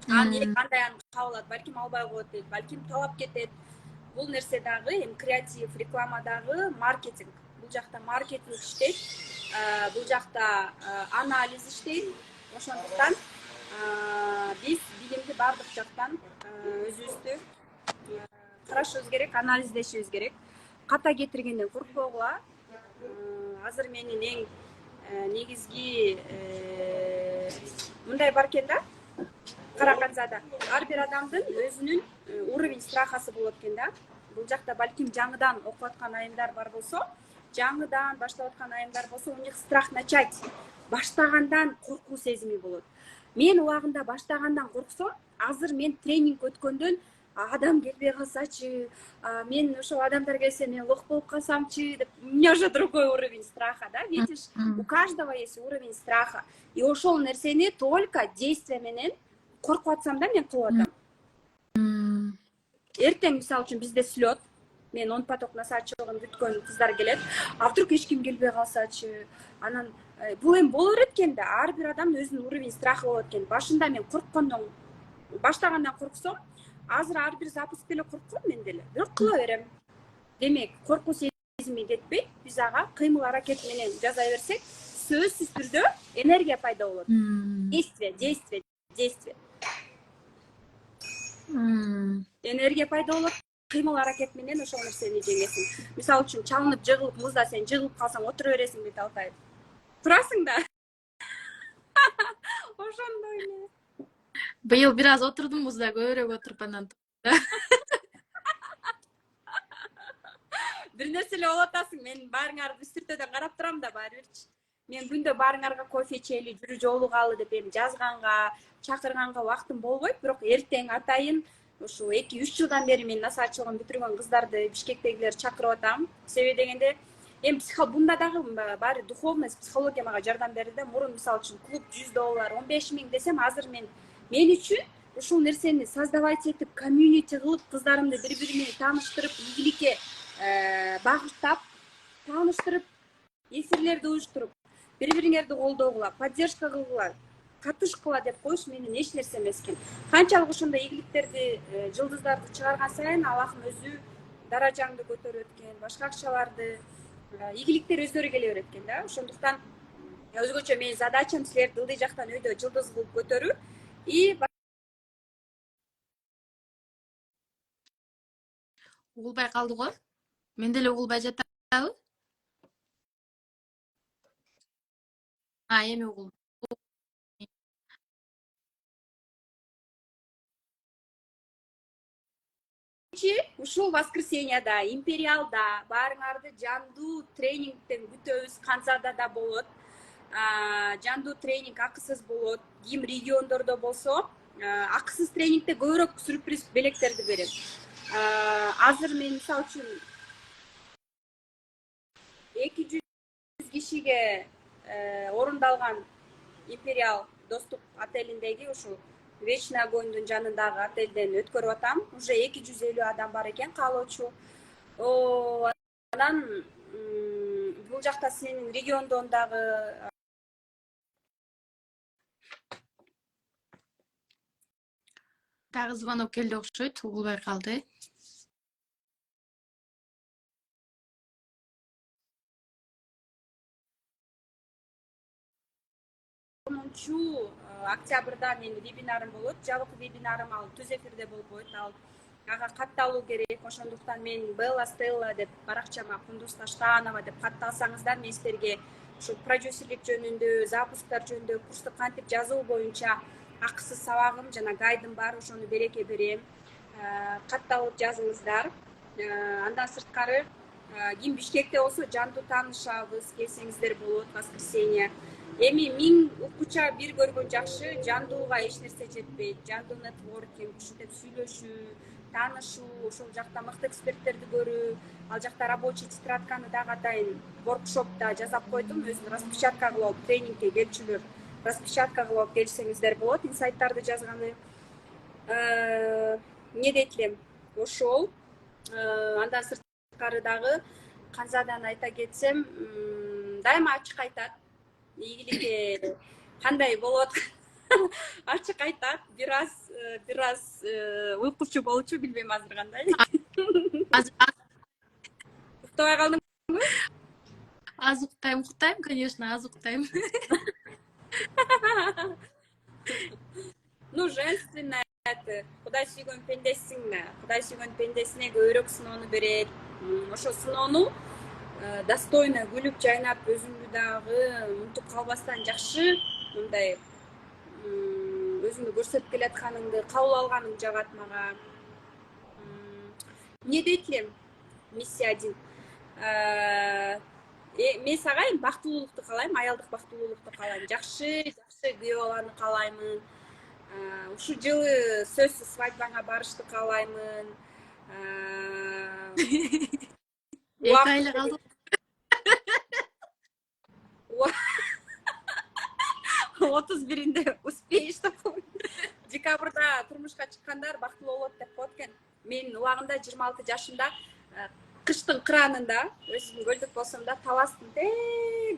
Эле кандай аны кабыл алат, балким албай коет дейт, балким талап кетет. Бул нерсе дагы эми креатив, реклама дагы маркетинг. Бул жакта маркетинг иштейт, бул жакта анализ иштейт. Ошондуктан биз билимди баардык жактан өзүбүздү карашыбыз керек, анализдешибиз керек. Ката кетиргенден коркпогула. Азыр менин эң негизги мындай бар экен да, Караканзада. Ар бир адамдын өзүнүн уровень страхасы болот экен да. Бул жакта балким жаңыдан окуп аткан айымдар бар болсо, жаңыдан баштап аткан айымдар болсо, у них страх начать. Баштагандан коркуу сезими болот. Мен убагында баштагандан корксом, азыр мен тренинг өткөндөн адам келбей калсачы, мен ошол адамдар келсе мен лох болуп калсамчы деп, у меня уже другой уровень страха, да, видишь? У каждого есть уровень страха. И ошол нерсени только действие менен коркуп атсам да мен кылып атам. Эртең мисалы үчүн бизде слет, мен 10 поток насачылыгын бүткөн кыздар келет. А вдруг эч ким келбей калсачы, анан бул эми боло берет экен да, ар бир адамдын өзүнүн уровень страхы болот экен. Башында мен корккондон, баштагандан корксом, азыр ар бир запуск деле коркком мен деле. Бирок кыла берем. Демек, коркуу сезими кетпейт. Биз ага кыймыл аракет менен жаза берсек, сөзсүз түрдө энергия пайда болот. Действие, действие, действие. Энергия пайда болот. Кыймыл аракет менен ошол нерсени жеңесиң. Мисалы үчүн чалынып жыгылып, музда сен жыгылып калсаң отура бересиң бет алтай. Турасың да. Ошондой эле. Быйыл бир аз отурдум музда, көбүрөөк отуруп анан. Бир нерсе эле болуп атасың. Мен баарыңарды үстүртөдөн карап турам да баары бирчи. Мен күндө баарыңарга кофе ичели, жүрү жолугалы деп эми жазганга, чакырганга убактым болбойт, бирок эртең атайын ушу 2-3 жылдан бери мен насаачылыгын бүтүргөн кыздарды Бишкектегилер чакырып атам. Себеби дегенде эми бунда дагы баары духовность, психология мага жардам берди да. Мурун мисалы үчүн клуб $100, 15 000 десем, азыр мен үчүн ушул нерсени создавать этип, комьюнити кылып, кыздарымды бири-бири менен тааныштырып, ийгиликке багыттап, тааныштырып, эфирлерди уюштуруп, бири-бириңерди колдогула, поддержка кылгыла, катышкыла деп коюш менин эч нерсе эмес экен. Канчалык ошондой ийгиликтерди, жылдыздарды чыгарган сайын Аллахым өзү даражаңды көтөрөт экен, башка акчаларды, ийгиликтер өздөрү келе берет экен да. Ошондуктан өзгөчө менин задачам силерди ылдый жактан өйдө жылдыз кылып көтөрүү. И Угулбай калды го. Мен деле угулбай жатабы? Эми угулдум. ушул воскресеньяда Империалда баарыңарды жандуу тренингден күтөбүз. Канзадада болот. Жандуу тренинг акысыз болот. Ким региондордо болсо, акысыз тренингде көбүрөөк сюрприз белектерди берем. Азыр мен мисалы үчүн 200 кишиге орундалган Империал достук отелиндеги ушул Вечный огоньдун жанындагы отелден өткөрүп атам. Уже 250 адам бар экен каалоочу. Анан бул жакта сенин региондон дагы звонок келди окшойт, угулбай калды. октябрда менин вебинарым болот. Жабык вебинарым ал түз эфирде болбойт. Ал ага катталуу керек. Ошондуктан мен Белла Стелла деп баракчама Кундуз Таштанова деп катталсаңыздар, мен силерге ушул продюсерлик жөнүндө, запусктар жөнүндө курсту кантип жазуу боюнча акысыз сабагым жана гайдым бар, ошону береке берем. Катталып жазыңыздар. Андан сырткары ким Бишкекте болсо жандуу таанышабыз, келсеңиздер болот воскресенье. Эми 1000 укуча бир көргөн жакшы, жандууга эч нерсе жетпейт. Жандуу нетворкинг, ушинтип сүйлөшүү, таанышуу, ошол жакта мыкты эксперттерди көрүү, ал жакта рабочий тетрадканы дагы атайын воркшопта жасап койдум. Өзүм распечатка кылып алып, тренингге келчүлөр распечатка кылып алып келсеңиздер болот, инсайттарды жазганы. Эмне дейт элем? Ошол. Андан сырткары дагы Канзадан айта кетсем, дайыма ачык айтат. Ийгиликке кандай болот? Ачык айтат. Бир аз уйкучу болчу, билбейм азыр кандай. Уктабай калдыңбы? Аз уктайм, конечно, аз уктайм. Ну, женственное это. Кудай сүйгөн пендесиңме? Кудай сүйгөн пендесине көбүрөөк сыноону берет. Ошо сыноону достойно күлүп жайнап, өзүңдү дагы унутуп калбастан жакшы мындай өзүңдү көрсөтүп келатканыңды кабыл алганың жагат мага. Эмне дейт элем? Миссия 1. Мен сага эми бактылуулукту каалайм, аялдык бактылуулукту каалайм. Жакшы күйөө баланы каалаймын. Ушул жылы сөзсүз свадьбаңа барышты каалаймын. 2 айла калды. 31-inde успеешь деп коет. Декабрда турмушка чыккандар бактылуу болот деп коет экен. Мен убагында 26 жашымда кыштын кыранында, өзүм көлдүк болсом да, Таластын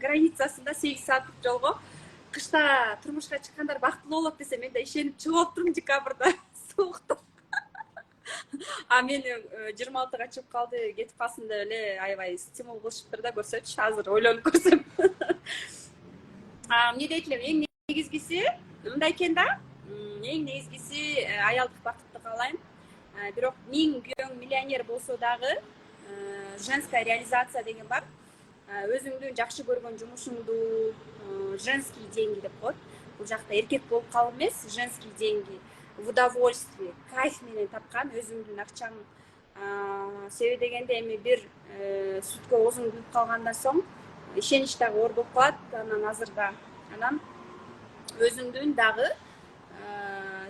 границасында 8 сааттык жолго кышта турмушка чыккандар бактылуу болот десе, мен да ишенип чыгып олуптурмун декабрда суукту. А мен 26-га чыгып калды, кетип калсын деп эле аябай стимул кылышыптыр да, көрсөчү, азыр ойлонуп көрсөм. Эмне дейт элем, эң негизгиси мындай экен да, эң негизгиси аялдык бакытты каалайм. Бирок 1000 күйөөң миллионер болсо дагы женская реализация деген бар. Өзүңдүн жакшы көргөн жумушуңду женские деньги деп коет. Бул жакта эркек болуп калып эмес, женские деньги, в удовольствие, кайф менен тапкан өзүңдүн акчаң. Себеби дегенде эми бир сүткө оозуң күйүп калгандан соң ишенич дагы оор болуп калат. Анан өзүңдүн дагы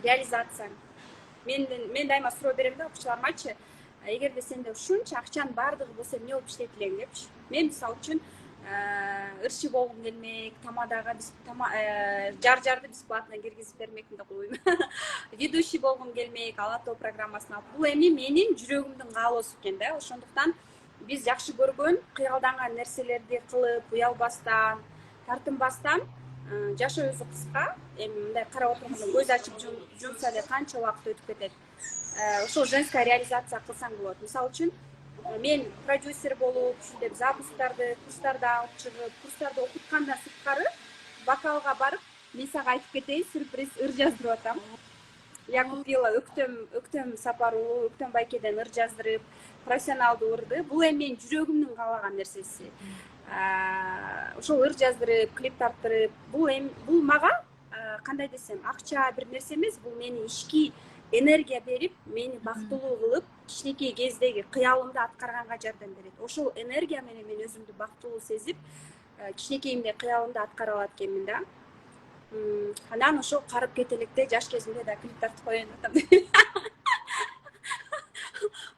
реализацияң. Мен дайыма суроо берем да окуучуларымачы, эгерде сенде ушунча акчанын баардыгы болсо эмне болуп иштейт элең депчи. Мен мисалы үчүн ырчы болгум келмек, тамадага жарды бесплатно киргизип бермекмин деп коюйм. Ведущий болгум келмек, Ала Тоо программасына. Бул эми менин жүрөгүмдүн каалоосу экен да. Ошондуктан биз жакшы көргөн, кыялданган нерселерди кылып, уялбастан, тартынбастан, жашоо өзү кыска. Эми мындай карап отурганда көз ачып жумса эле канча убакыт өтүп кетет. Ошол женская реализация кылсаң болот. Мисалы үчүн, мен продюсер болуп, ушинтип запустарды, курстарды алып чыгып, курстарды окуткандан сырткары вокалга барып, мен сага айтып кетейин, сюрприз ыр жаздырып атам. Я купила Өктөм Сапарулу, Өктөм Байкеден ыр жаздырып, профессионалдуу ырды. Бул эми менин жүрөгүмдүн каалаган нерсеси. Ошол ыр жаздырып, клип тарттырып, бул мага кандай десем, акча бир нерсе эмес, бул мени ички энергия берип, мени бактылуу кылып, кичинекей кездеги кыялымды аткарганга жардам берет. Ошол энергия менен мен өзүмдү бактылуу сезип, кичинекейимде кыялымды аткара алат экенмин да. Анан ошо карып кете электе жаш кезимде да клип тартып коеюн атам.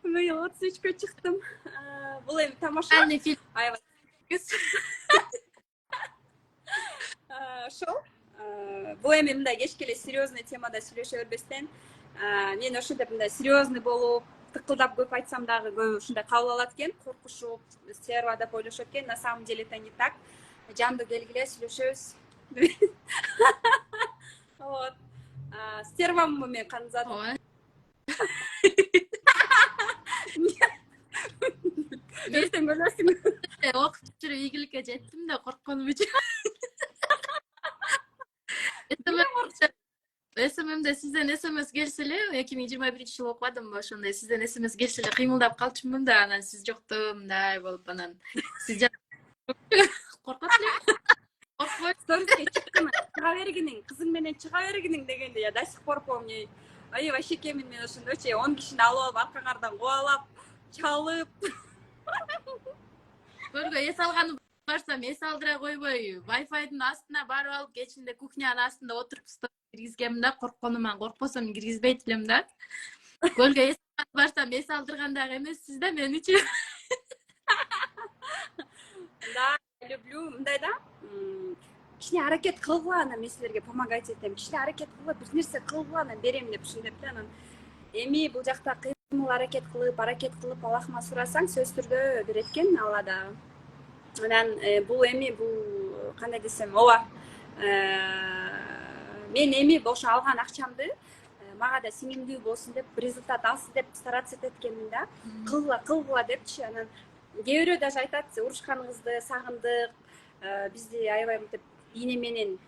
Мен 33-кө чыктым. Бул эми тамаша. Аябай. Ошол. Бул эми мындай кечке эле серьезный темада сүйлөшө бербестен, мен ошентип мындай серьезный болуп, тыкылдап көп айтсам дагы көп ушундай кабыл алат экен, коркушуп, стерва деп ойлошот экен. На самом деле это не так. Жандуу келгиле сүйлөшөбүз. Вот. Стервамбы мен Канзада? Ооба. Ертең өлөсүң. Окуп жүрүп ийгиликке жеттим да, коркконум үчүн. СММде сизден СМС келсе эле, 2021-жылы окубадымбы, ошондой сизден СМС келсе эле кыймылдап калчумун да, анан сиз жокту мындай болуп, анан сиз коркот элем. Коркпой. Сториске чыккын чыга бергиниң, кызың менен чыга бергиниң дегенде я до сих пор помню. Ай вообще кемин мен ошондойчу 10 кишини алып алып аркаңардан кубалап, чалып. Көлгө эс алганы барсам эс алдыра койбой, Wi-Fi'дин астына барып алып, кечинде кухнянын астында отуруп киргизгенмин да, коркконуман, коркпосом киргизбейт элем да. Көлгө эс барсам эс алдырган дагы эмессиз да мен үчүн. Да, люблю мындай да. Кичине аракет кылгыла, анан мен силерге помогать этем. Кичине аракет кылгыла, бир нерсе кылгыла, анан берем деп ушинтип да. Анан эми бул жакта кыймыл аракет кылып Аллахыма сурасаң, сөзсүз түрдө берет экен Алла дагы. Анан бул эми бул кандай десем, ооба. Мен эми ошо алган акчамды мага да сиңимдүү болсун деп, результат алсын деп стараться эткенмин да. Кылгыла депчи. Анан кээ бирөө даже айтат, урушканыңызды сагындык, бизди аябай мынтип ийне менен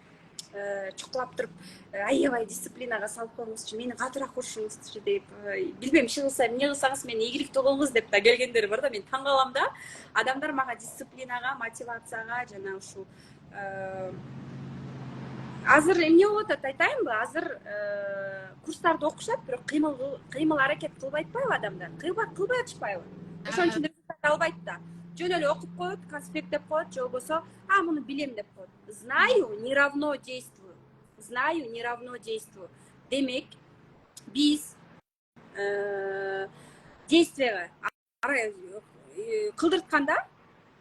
чукулап туруп, аябай дисциплинага салып коюңузчу, мени катуураак урушуңузчу деп, билбейм, иши кылса эмне кылсаңыз мени ийгиликтүү кылыңыз деп да келгендер бар да. Мен таң калам да. Адамдар мага дисциплинага, мотивацияга жана ушул азыр эмне болуп атат айтайынбы? Азыр курстарды окушат, бирок кыймыл аракет кылбай атпайбы адамдар? Кылбай атышпайбы? Ошон үчүн результат албайт да. Жөн эле окуп коет, конспекттеп коет, же болбосо, муну билем деп коет. Знаю не равно действую. Знаю не равно действую. Демек, биз действияга кылдыртканда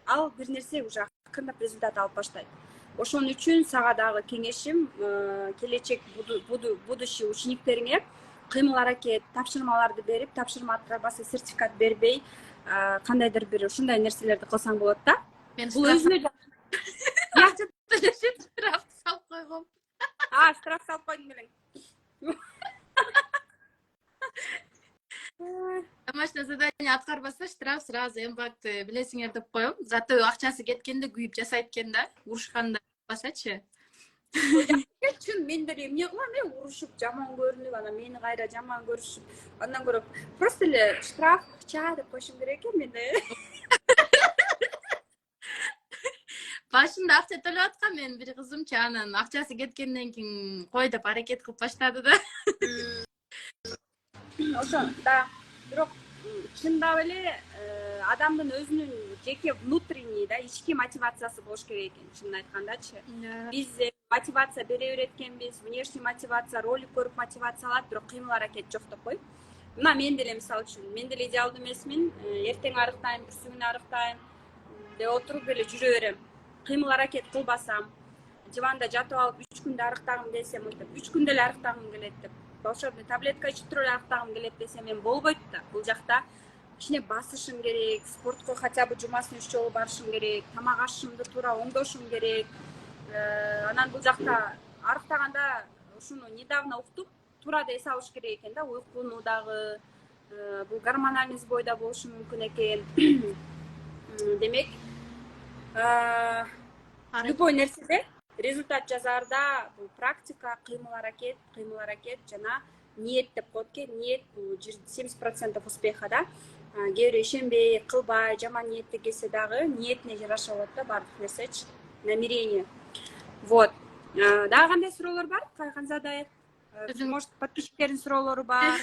ал бир нерсе уже акырындап результат алып баштайт. Ошон үчүн сага дагы кеңешим, келечек будущий учениктериңе кыймыл аракет тапшырмаларды берип, тапшырма аткарбаса сертификат бербей, кандайдыр бир ушундай нерселерди кылсаң болот да. Бул өзүнө жакшы Төлөшүп штраф салып койгом. штраф салып койдуң белең. Домашнее задание аткарбаса штраф сразу эмбакт билесиңер деп коем. Зато акчасы кеткенде күйүп жасайт экен да, урушканда басачы. Чын мен деле эмне кылам, урушуп жаман көрүнүп, анан мени кайра жаман көрүшүп, андан көрө просто эле штраф акча деп коюшум керек экен менде. Башында акча төлөп аткан мен бир кызымчы, анан акчасы кеткенден кийин кой деп аракет кылып баштады да. Ошо да, бирок чындап эле адамдын өзүнүн жеке внутренний да, ички мотивациясы болуш керек экен, чынын айткандачы. Биз мотивация бере берет экенбиз, внешний мотивация, ролик көрүп мотивация алат, бирок кыймыл аракет жок деп кой. Мына мен деле мисалы үчүн, мен деле идеалдуу эмесмин, эртең арыктайм, бүрсү күнү арыктайм деп отуруп эле жүрө берем. Кыймыл аракет кылбасам, диванда жатып алып 3 күндө арыктагым десем, 3 күндө эле арыктагым келет деп, волшебный таблетка ичип туруп эле арыктагым келет десем, мен болбойт да. Бул жакта кичине басышым керек, спортко хотя бы жумасына 3 жолу барышым керек, тамак ашышымды туура оңдошум керек. Анан бул жакта арыктаганда ушуну недавно уктуп, туура да эс алыш керек экен да, уйкуну дагы, бул гормональный сбой да болушу мүмкүн экен. Демек, любой нерседе результат жазаарда бул практика, кыймыл аракет жана ниет деп коет экен. Ниет бул 70% успеха да. Кээ бирөө ишенбей, кылбай, жаман ниетте келсе дагы ниетине жараша болот да баардык нерсечи, намерение. Вот. Дагы кандай суроолор бар? Кайханзада, может, подписчиктердин суроолору бар.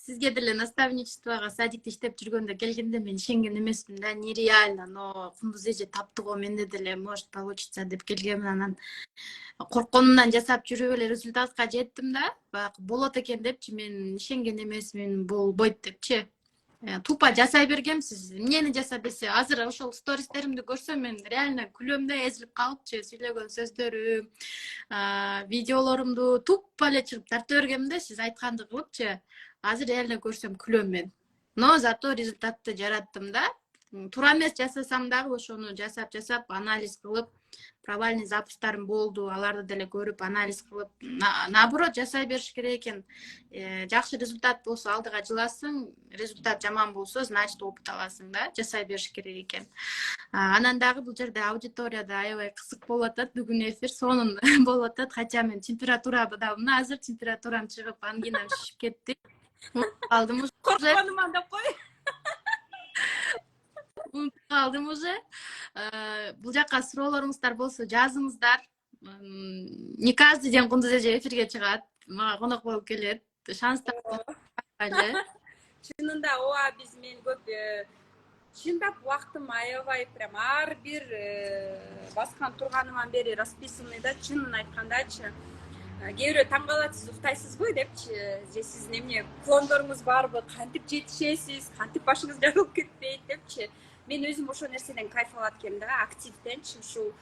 Сизге деле наставничествого садикте иштеп жүргөндө келгенде мен ишенген эмесмин да, нереально, но кундуз эже тапты го, менде деле может получится деп келгенмин. Анан коркконумдан жасап жүрүп эле результатка жеттим да. Болот экен депчи мен ишенген эмесмин, болбойт депчи. Тупо жасай бергем, сиз эмнени жаса десе, азыр ошол стористеримди көрсөм мен реально күлөм да, эзилип калыпчы, сүйлөгөн сөздөрүм, видеолорумду тупо эле чыгып тарта бергем да, сиз айтканды кылыпчы. Азыр реально көрсөм күлөм мен. Но зато результатты жараттым да. Туура эмес жасасам дагы ошону жасап анализ кылып, провальный запустарым болду, аларды деле көрүп анализ кылып, наоборот жасай бериш керек экен. Жакшы результат болсо алдыга жыласың, результат жаман болсо, значит опыт аласың да, жасай бериш керек экен. Анан дагы бул жерде аудиторияда аябай кызык болуп атат, бүгүн эфир сонун болуп атат, хотя мен температурада да мына азыр температурам чыгып, ангинам шишип кетти. Калдым уже. Коркконуман деп кой. Калдым уже. Бул жакка суроолоруңуздар болсо жазыңыздар. Не каждый день Кундуз эже эфирге чыгат, мага конок болуп келет. Шанстар эле. Чынында ооба биз мен көп чындап убактым аябай прям ар бир баскан турганыман бери расписанный да, чынын айткандачы. Кээ бирөө таң калат, сиз уктайсызбы депчи, же сиздин эмне пландарыңыз барбы, кантип жетишесиз, кантип башыңыз жарылып кетпейт депчи. Мен өзүм ошол нерседен кайф алат экенмин да, активденчи ушул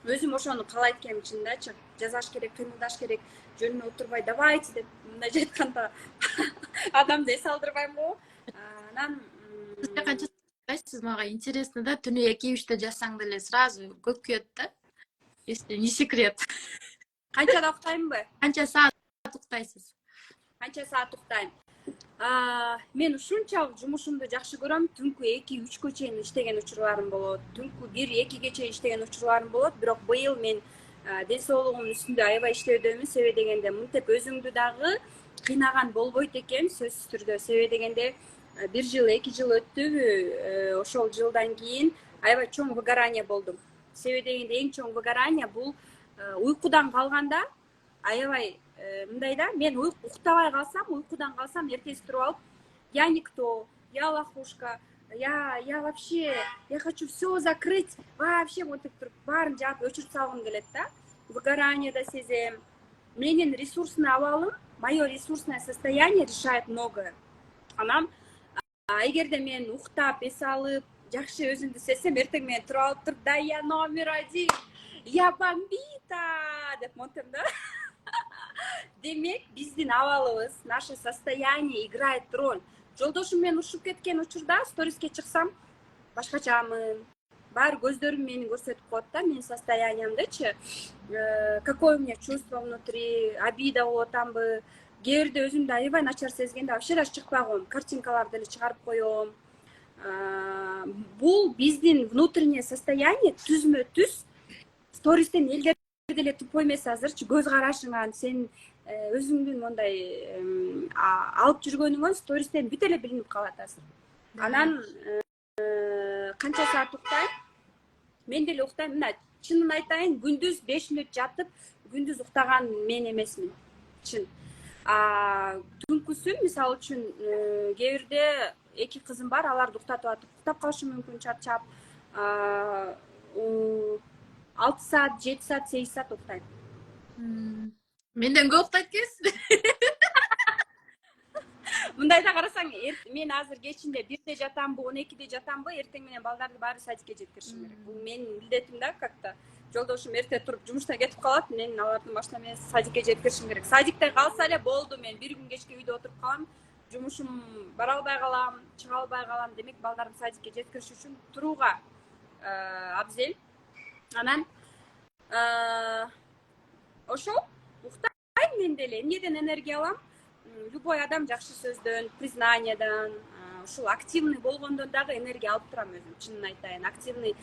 өзүм ошону каалайт экенмин чындачы. Жазаш керек, кыймылдаш керек, жөнүнө отурбай давайте деп мындайча айтканда адамды эс алдырбайм го. Анан Сиз канча уктайсыз? Мага интересно да, түнү 2-3 жазсаң деле сразу көп күйөт да. Если не секрет. канчада уктаймынбы? Канча саат уктайсыз? Канча саат уктайм? Мен ушунчалык жумушумду жакшы көрөм. Түнкү 2-3кө чейин иштеген учурларым болот. Түнкү 1-2ге чейин иштеген учурларым болот. Бирок быйыл мен ден соолугумдун үстүндө аябай иштөөдөмүн. Себеби дегенде мынтип өзүңдү дагы кыйнаган болбойт экен, сөзсүз түрдө. Себеби дегенде 1 жыл, 2 жыл өттүбү, ошол жылдан кийин аябай чоң выгорание болдум. Себеби дегенде эң чоң выгорание бул уйкудан калганда аябай мындай да, мен уктабай калсам, уйкудан калсам, эртеси туруп алып, я никто, я лохушка, я вообще, я хочу все закрыть, вообще монтип туруп баарын жаап өчүрүп салгым келет да. Выгорание да сезем. Менин ресурсный абалым, мое ресурсное состояние решает многое. Анан эгерде мен уктап, эс алып, жакшы өзүмдү сезсем, эртең менен туруп алып да я номер 1, я бомбита деп монтем да. Демек, биздин абалыбыз, наше состояние играет роль. Жолдошум менен ушуп кеткен учурда сториске чыксам, башкачамын. Баары көздөрүм мени көрсөтүп коет да, менин состояниемдичи. Какое у меня чувство внутри, обида болуп атамбы. Кээ бирде өзүмдү аябай начар сезгенде вообще даже чыкпай коем, картинкаларды эле чыгарып коем. Бул биздин внутреннее состояние түзмө түз стористен элдер деле тупой эмес азырчы, көз карашыңан, сен өзүңдүн мондай алып жүргөнүңөн стористен бүт эле билинип калат азыр. Анан канча саат уктайм? Мен деле уктайм. Мына чынын айтайын, күндүз 5 мүнөт жатып, күндүз уктаган мен эмесмин. Чын. Түнкүсү мисалы үчүн кээ бирде 2 кызым бар, аларды уктатып атып, уктап калышым мүмкүн чарчап. 6 саат, 7 саат, 8 саат уктайм. Менден көп уктайт экенсиз. Мындайда карасаң, мен азыр кечинде 1-де жатамбы, 12-де жатамбы, эртең менен балдарды баары садикке жеткиришим керек. Бул менин милдетим да, как-то. Жолдошум эрте туруп жумуштан кетип калат, мен алардын машина менен садикке жеткиришим керек. Садикте калса эле болду, мен бир күн кечке үйдө отуруп калам, жумушум бара албай калам, чыга албай калам. Демек, балдарды садикке жеткириш үчүн турууга абзел. Анан ошол уктайм мен деле. Эмнеден энергия алам? Любой адам жакшы сөздөн, признаниядан, ушул активный болгондон дагы энергия алып турам өзүм, чынын айтайын. Активный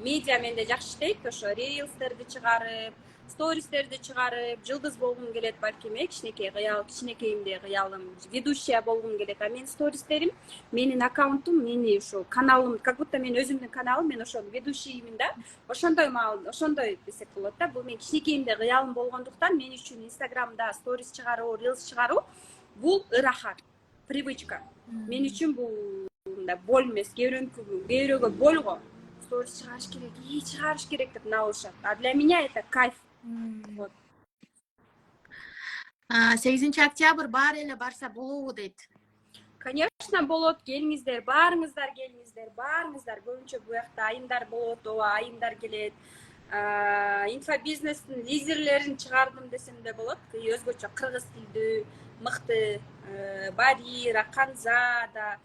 медиа менде жакшы иштейт, ошо рилстерди чыгарып, стористерди чыгарып, жылдыз болгум келет балким, кичинекей кыял, кичинекейимде кыялым, ведущая болгум келет. А менин стористерим, менин аккаунтум, менин ушул каналым, как будто мен өзүмдүн каналым, мен ошол ведущиймин да. Ошондой десек болот да. Бул мен кичинекейимде кыялым болгондуктан мен үчүн Инстаграмда сторис чыгаруу, рилс чыгаруу бул ырахат, привычка. Мен үчүн бул боль эмес, кээ бирөөгө боль го. Сторис чыгарыш керек деп наушат. А для меня это кайф. Вот. 8 октябрь баары эле барса болобу дейт. Конечно, болот, келиңиздер, баарыңыздар келиңиздер, баарыңыздар. Көбүнчө бу жакта айымдар болот, ооба, айымдар келет. Инфобизнестин лидерлерин чыгардым десем де болот. Өзгөчө кыргыз тилдүү, мыкты Барира, Канзада,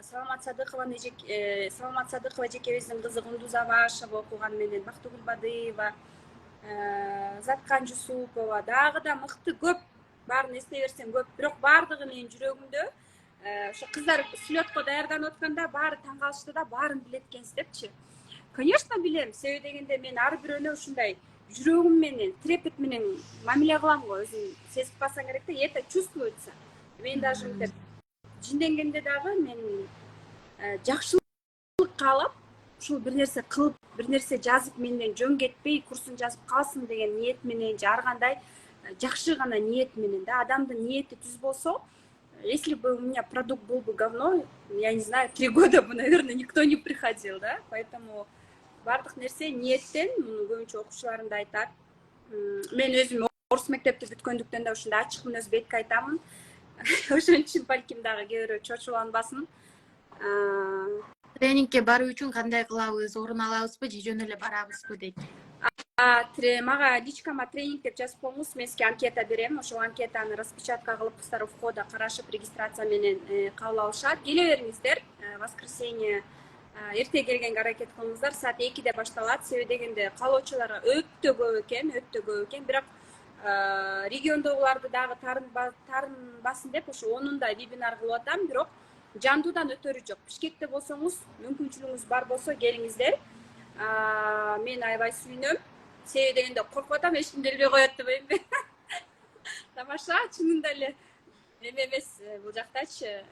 Саламат Садыкова жекебиздин кызы Кундуз Абашева окуган менен, Бактыгүл Бадыева, Заткан Жусупова, дагы да мыкты көп. Баарын эстей берсем көп, бирок баардыгы менин жүрөгүмдө. Ошо кыздар слётко даярданып атканда баары таң калышты да, баарын билет экенсиз депчи. Конечно, билем. Себеби дегенде мен ар бирөөнө ушундай жүрөгүм менен, трепет менен мамиле кылам го. Өзүң сезип калсаң керек да, это чувствуется. Мен даже мынтип жинденгенде дагы мен жакшылык каалап ушул бир нерсе кылып бир нерсе жазып менден жөн кетпей курсун жазып калсын деген ниет менен же ар кандай жакшы гана ниет менен да адамдын ниети түз болсо, если бы у меня продукт был бы говно, я не знаю, 3 года бы, наверное, никто не приходил, да, поэтому бардык нерсе ниеттен. Муну көбүнчө окуучуларым да айтат. Мен өзүм орус мектепти бүткөндүктөн да ушундай ачык мүнөз бетке айтамын. Ошон үчүн балким дагы кээ бирөө чочуланбасын. Тренингке баруу үчүн кандай кылабыз, орун алабызбы же жөн эле барабызбы дейт. Мага личкама тренинг деп жазып коюңуз, мен сизге анкета берем. Ошол анкетаны распечатка кылып кыздар входа карашып регистрация менен кабыл алышат. Келе бериңиздер. Воскресенье эрте келгенге аракет кылыңыздар. Саат 2-де башталат. Себеби дегенде каалоочулар өтө көп экен, бирок региондогуларды дагы тарынбасын деп ошо 10-да вебинар кылып атам, бирок жандуудан өтөрү жок. Бишкекте болсоңуз, мүмкүнчүлүгүңүз бар болсо келиңиздер. Мен аябай сүйүнөм. Себеби дегенде коркуп атам, эч ким келбей коет деп ойбойм. Тамаша, чынында эле эме эмес бул жактачы.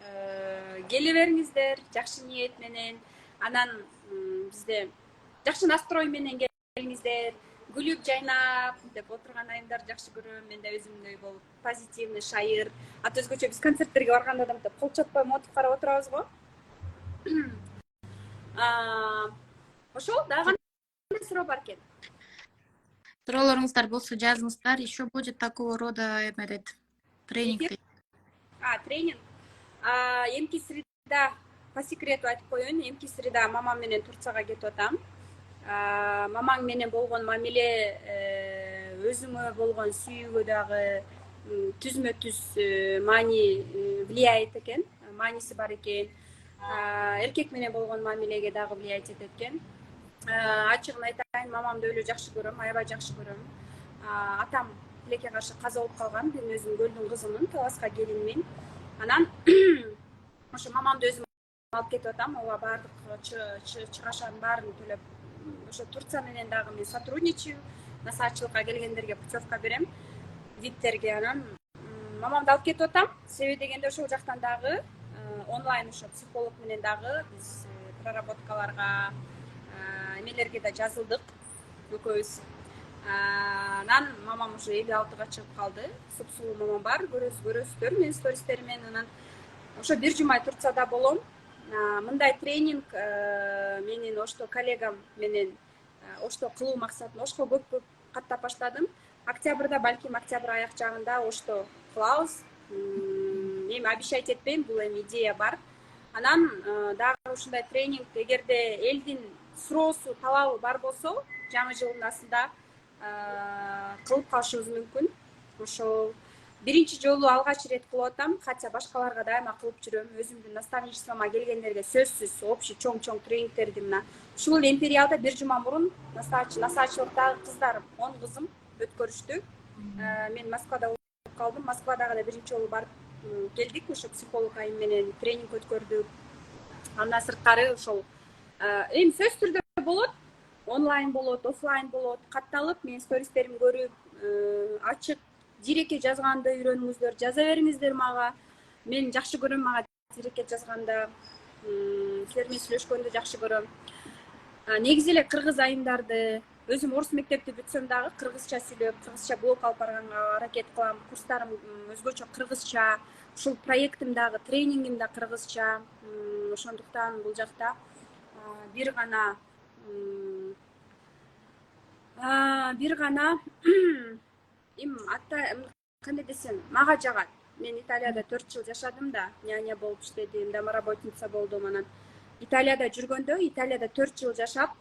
Келе бериңиздер, жакшы ниет менен. Анан бизде жакшы настрой менен келиңиздер. Күлүп жайнап деп отурган айымдарды жакшы көрөм. Мен да өзүмдөй болуп позитивный, шайыр. Ат өзгөчө биз концерттерге барганда да кол чаппай мотуп карап отурабыз го. Ошол дагы кандай суроо бар экен? Суроолоруңуздар болсо жазыңыздар. Еще будет такого рода эмедет тренинг. Тренинг. Эмки среда, по секрету айтып коеюн, эмки среда мамам менен Турцияга кетип атам. Мамаң менен болгон мамиле өзүңө болгон сүйүүгө дагы түзмө түз маани влияет экен, мааниси бар экен. Эркек менен болгон мамилеге дагы влиять этет экен. Ачыгын айтайын, мамамды өлө жакшы көрөм, аябай жакшы көрөм. Атам тилекке каршы каза болуп калган, мен өзүм көлдүн кызымын, Таласка келинмин. Анан ошо мамамды өзүм алып кетип атам, ооба баардык чыгашанын баарын төлөп. Ошо Турция менен дагы мен сотрудничаю, насаатчылыкка келгендерге путевка берем, виптерге. Анан мамамды алып кетип атам, себеби дегенде ошол жактан дагы онлайн ошо психолог менен дагы биз проработкаларга эмелерге да жазылдык экөөбүз. Анан мамам уже 56-га чыгып калды. Супсулуу мамам бар, көрөсүздөр менин стористеримден. Анан ошо 1 жума Турцияда болом. Мындай тренинг менин Ошто коллегам менен Ошто кылуу максатында Ошко көп каттап баштадым. Октябрда, балким октябрь аяк жагында Ошто кылабыз. Эми обещать этпейм, бул эми идея бар. Анан дагы ушундай тренинг, эгерде элдин суроосу, талабы бар болсо, жаңы жылдын асында кылып калышыбыз мүмкүн. Ошол биринчи жолу алгач ирет кылып атам, хотя башкаларга дайыма кылып жүрөм. Өзүмдүн наставничествома келгендерге сөзсүз общий чоң тренингтерди мына ушул Империалда 1 жума мурун насаатчылыктагы кыздар 10 кызым өткөрүштү. Мен Москвада болуп калдым. Москвадагы да биринчи жолу барып келдик, ошо психолог айым менен тренинг өткөрдүк. Андан сырткары ошол эми сөз түрдө болот, онлайн болот, офлайн болот, катталып мен стористерим көрүп, ачык дирекке жазганды үйрөнүңүздөр, жаза бериңиздер мага. Мен жакшы көрөм мага дирекке жазганда, силер менен сүйлөшкөндү жакшы көрөм. Негизи эле кыргыз айымдарды, өзүм орус мектепти бүтсөм дагы кыргызча сүйлөп, кыргызча блог алып барганга аракет кылам. Курстарым өзгөчө кыргызча, ушул проектим дагы, тренингим да кыргызча. Ошондуктан бул жакта бир гана кандай десем, мага жагат. Мен Италияда 4 жыл жашадым да, няня болуп иштедим, домоработница болдум. Анан Италияда жүргөндө, Италияда 4 жыл жашап,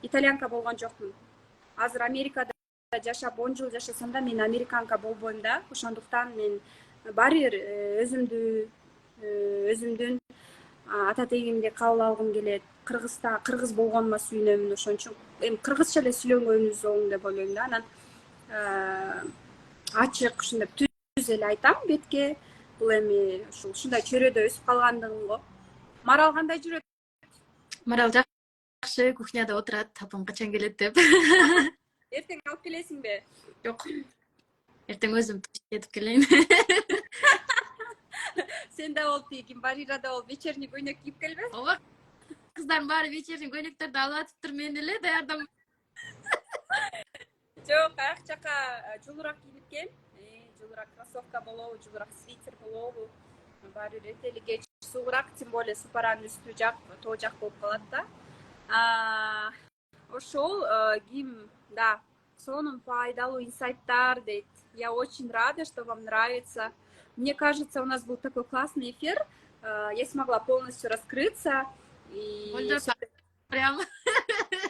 итальянка болгон жокмун. Азыр Америкада жашап 10 жыл жашасам да, мен американка болбойм да. Ошондуктан мен баары бир өзүмдүн ата тегимди кабыл алгым келет. Кыргыз болгонума сүйүнөм. Ошон үчүн эми кыргызча эле сүйлөнгөнүбүз оң деп ойлойм да. Анан ачык ушундай түз эле айтам бетке. Бул эми ушундай чөйрөдө өсүп калгандыгым го. Марал кандай жүрөт? Марал жакшы, кухняда отурат, апам качан келет деп. Эртең алып келесиңби? Жок. Эртең өзүм кетип келейин. Сен да болуп, Барира да болуп, вечерний көйнөк кийип келбе? Ооба. кыздардын баары вечерний көйлөктөрдү алып атыптыр, мен эле даярдам. Жок, аяк жака жылуураак кийинип кел. Жылуураак кроссовка болобу, жылуураак свитер болобу. Баары бир эртели кеч суугураак, тем более супаранын үстү жак, тоо жак болуп калат да. Ошол кийим, да, сонун пайдалуу инсайттар дейт. Я очень рада, что вам нравится. Мне кажется, у нас был такой классный эфир. Я смогла полностью раскрыться. И Прям.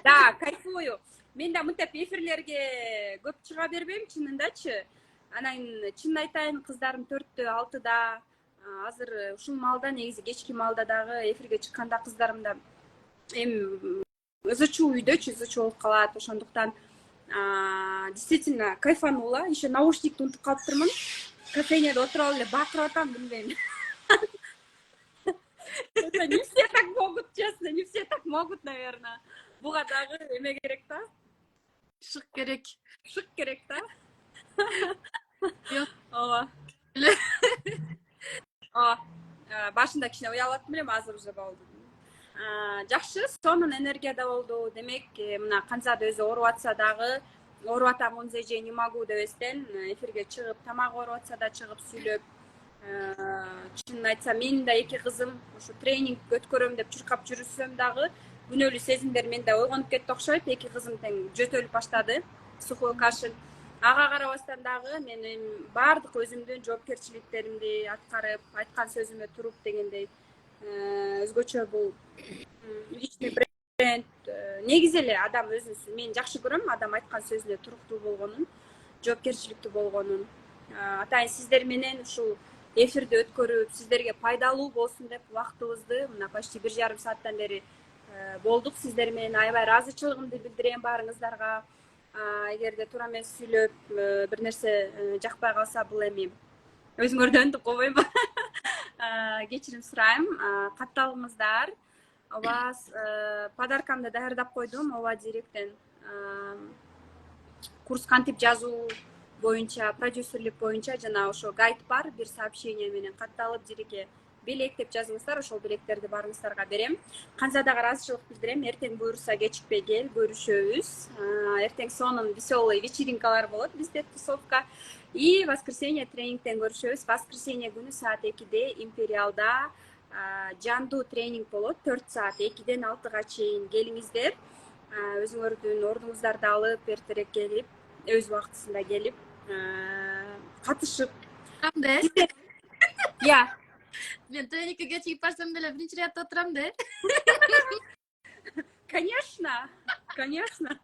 да, кайфую. Мен да мынтип эфирлерге көп чыга бербейм, чынындачы. Анан чынын айтайын, кыздарым 4-тө, 6-да. Азыр ушул маалда, негизи кечки маалда дагы эфирге чыкканда кыздарым да эми ызычуу үйдөчү, ызычуу болуп калат. Ошондуктан действительно кайфанула. Еще наушникти унутуп калыптырмын. Кофейняда отуруп эле бакырып атам, билбейм. Это не все так могут, честно, не все так могут, наверное. Буга дагы эме керек да? Шык керек. Шык керек да? Жок. Ооба. Башында кичине уялып аттым элем, азыр уже болду. Жакшы, сонун энергияда болду. Демек, мына Канзада өзү ооруп атса дагы, ооруп атам, же не могу дебестен эфирге чыгып, тамак ооруп атса да чыгып сүйлөп, чынын айтсам, менин да 2 кызым ушу тренинг өткөрөм деп чуркап жүрүсөм дагы, күнөөлүү сезимдер менде ойгонуп кетти окшойт. 2 кызым тең жөтөлүп баштады, сухой кашель. Ага карабастан дагы мен баардык өзүмдүн жоопкерчиликтеримди аткарып, айткан сөзүмө туруп дегендей, өзгөчө бул личный бренд. Негизи эле адам өзүнсүн, мен жакшы көрөм адам айткан сөзүнө туруктуу болгонун, жоопкерчиликтүү болгонун. Атайын сиздер менен ушул эфирди өткөрүп, сиздерге пайдалуу болсун деп убактыбызды мына почти 1,5 сааттан бери болдук. Сиздер менен аябай ыраазычылыгымды билдирем баарыңыздарга. Эгерде туура эмес сүйлөп, бир нерсе жакпай калса, бул эми өзүңөрдөн деп койбоймбу? Кечирим сурайм. Катталыңыздар. Ооба, подаркамды даярдап койдум. Ооба, директен курс кантип жазуу боюнча, продюсерлик боюнча жана ошо гайд бар. Бир сообщение менен катталып, диреке белек деп жазыңыздар, ошол белектерди баарыңыздарга берем. Канзадага ыраазычылык билдирем. Эртең буюрса кечикпей кел, көрүшөбүз. Эртең сонун веселый вечеринкалар болот бизде, тусовка. И воскресенье тренингтен көрүшөбүз. Воскресенье күнү саат 2-де Империалда жандуу тренинг болот. 4 саат 2-ден 6-га чейин келиңиздер. Өзүңөрдүн ордуңуздарды алып, эртерээк келип, өз убактысында келип, катышып. Я. Мен тренингке кечигип барсам деле биринчи рядда отурам да. Конечно, конечно.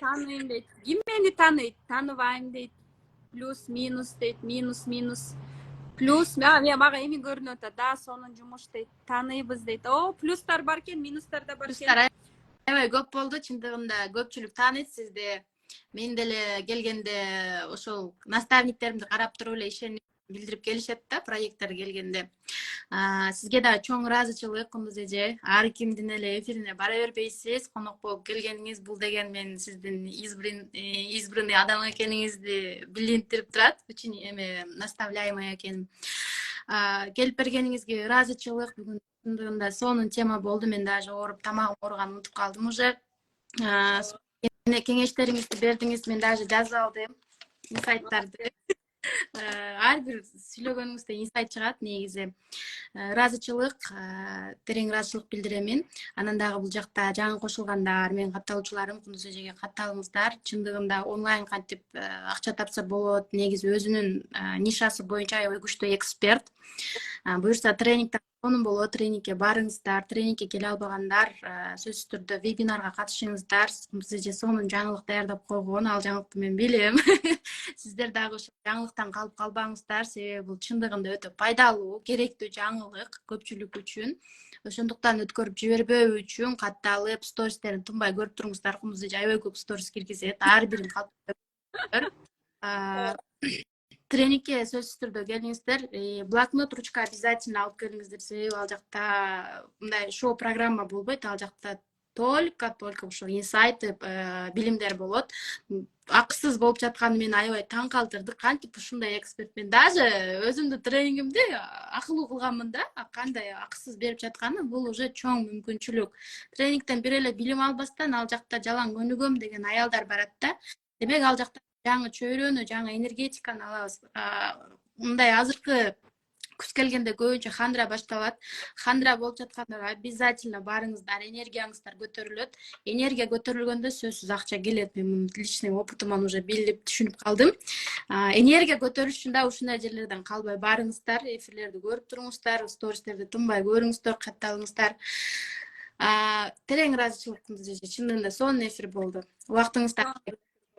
Таныйм дейт. Ким мени тааныйт? Тааныбайм дейт. Плюс, минус дейт, минус. Плюс, мага эми көрүнүп атат. Да, сонун жумуш дейт. Тааныйбыз дейт. О, плюстар бар экен, минустар да бар экен. Плюстар аябай көп болду. Чындыгында көпчүлүк тааныйт сизди. Мен деле келгенде ошол наставниктеримди карап туруп эле ишенип билдирип келишет да, проекттер келгенде. Сизге да чоң ыраазычылык, Кундуз эже. Ар кимдин эле эфирине бара бербейсиз. Конок болуп келгениңиз бул деген мен сиздин избранный адам экениңизди билинтирип турат. Очень наставляемый экеним. Келип бергениңизге ыраазычылык. Бүгүн чындыгында сонун тема болду. Мен даже ооруп, тамагым ооруганын унутуп калдым уже. Кеңештериңизди бердиңиз, мен даже жазып алдым инсайттарды. Ар бир сүйлөгөнүңүздө инсайт чыгат негизи. Ыраазычылык, терең ыраазычылык билдиремин. Анан дагы бул жакта жаңы кошулгандар, менин катталуучуларым, Кундуз эжеге катталыңыздар. Чындыгында онлайн кантип акча тапса болот, негизи өзүнүн нишасы боюнча аябай күчтүү эксперт. Буюрса тренингдер сонун болот, тренингке барыңыздар. Тренингке келе албагандар сөзсүз түрдө вебинарга катышыңыздар. Кундуз эже сонун жаңылык даярдап койгон, ал жаңылыкты мен билем. Сиздер дагы ошол жаңылыктан калып калбаңыздар, себеби бул чындыгында өтө пайдалуу, керектүү жаңылык көпчүлүк үчүн. Ошондуктан өткөрүп жибербөө үчүн катталып, стористерин тынбай көрүп туруңуздар. Кундуз эже аябай көп сторис киргизет, ар бирин калтырып. Тренингке сөзсүз түрдө келиңиздер. Блокнот, ручка обязательно алып келиңиздер, себеби ал жакта мындай шоу программа болбойт, ал жакта только ушул инсайт, билимдер болот. акысыз болуп жатканы мени аябай таң калтырды. Кантип ушундай эксперт, мен даже өзүмдүн тренингимди акылуу кылганмын да. Кандай акысыз берип жатканы, бул уже чоң мүмкүнчүлүк. Тренингден бир эле билим албастан ал жакта жалаң көнүгөм деген аялдар барат да. Демек ал жакта жаңы чөйрөнү, жаңы энергетиканы алабыз. Мындай азыркы күз келгенде көбүнчө хандра башталат. Хандра болуп жаткандар обязательно барыңыздар, энергияңыздар көтөрүлөт. Энергия көтөрүлгөндө сөзсүз акча келет. Мен муну личный опытыман уже билип, түшүнүп калдым. Энергия көтөрүш үчүн да ушундай жерлерден калбай барыңыздар, эфирлерди көрүп туруңуздар, стористерди тынбай көрүңүздөр, катталыңыздар. Терең ыраазычылык, чындыгында сонун эфир болду. Убактыңызды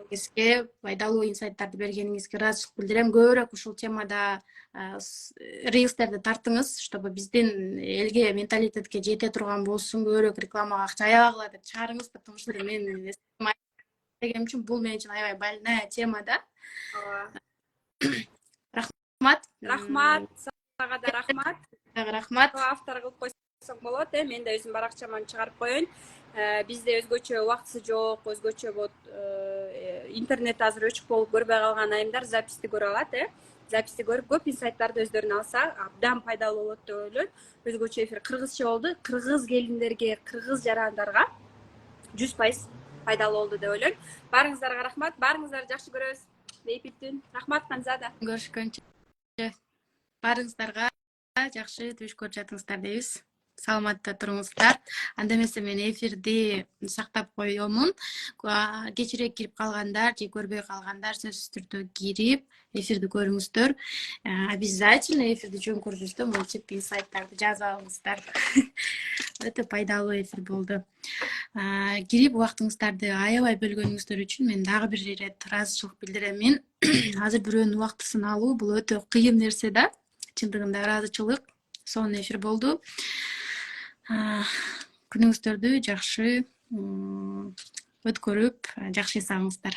бизге пайдалуу инсайттарды бергениңизге ыраазычылык билдирем. Көбүрөөк ушул темада рилстерди тартыңыз, чтобы биздин элге, менталитетке жете турган болсун, көбүрөөк рекламага акча аябагыла деп чыгарыңыз, потому что мен дегеним үчүн бул мен үчүн аябай больная тема да. Рахмат. Рахмат, сага да рахмат. Рахмат. Автор кылып койсоң болот, мен да өзүм баракчаман чыгарып коеюн. Бизде өзгөчө убактысы жок, өзгөчө вот интернет азыр өчүк болуп көрбөй калган айымдар записти көрө алат, записти көрүп көп инсайттарды өздөрүнө алса абдан пайдалуу болот деп ойлойм. Өзгөчө эфир кыргызча болду. Кыргыз келиндерге, кыргыз жарандарга 100% пайдалуу болду деп ойлойм. Баарыңыздарга рахмат. Баарыңыздарды жакшы көрөбүз. Бейпиттүн. Рахмат Ханзада. Көрүшкөнчө. Баарыңыздарга жакшы түш көрүп жатыңыздар дейбиз. Саламатта туруңуздар. Анда эмесе мен эфирди сактап коёмун. Кечирээк кирип калгандар же көрбөй калгандар сөзсүз түрдө кирип эфирди көрүңүздөр. Обязательно эфирди чоң көрүңүздөр, монтип инсайттарды жазып алыңыздар. Өтө пайдалуу эфир болду. Кирип убактыңыздарды аябай бөлгөнүңүздөр үчүн мен дагы бир ирет ыраазычылык билдирем. Мен азыр бирөөнүн убактысын алуу бул өтө кыйын нерсе да. Чындыгында ыраазычылык. Сонун эфир болду. Күнүңүздөрдү жакшы өткөрүп, жакшы жасаңыздар.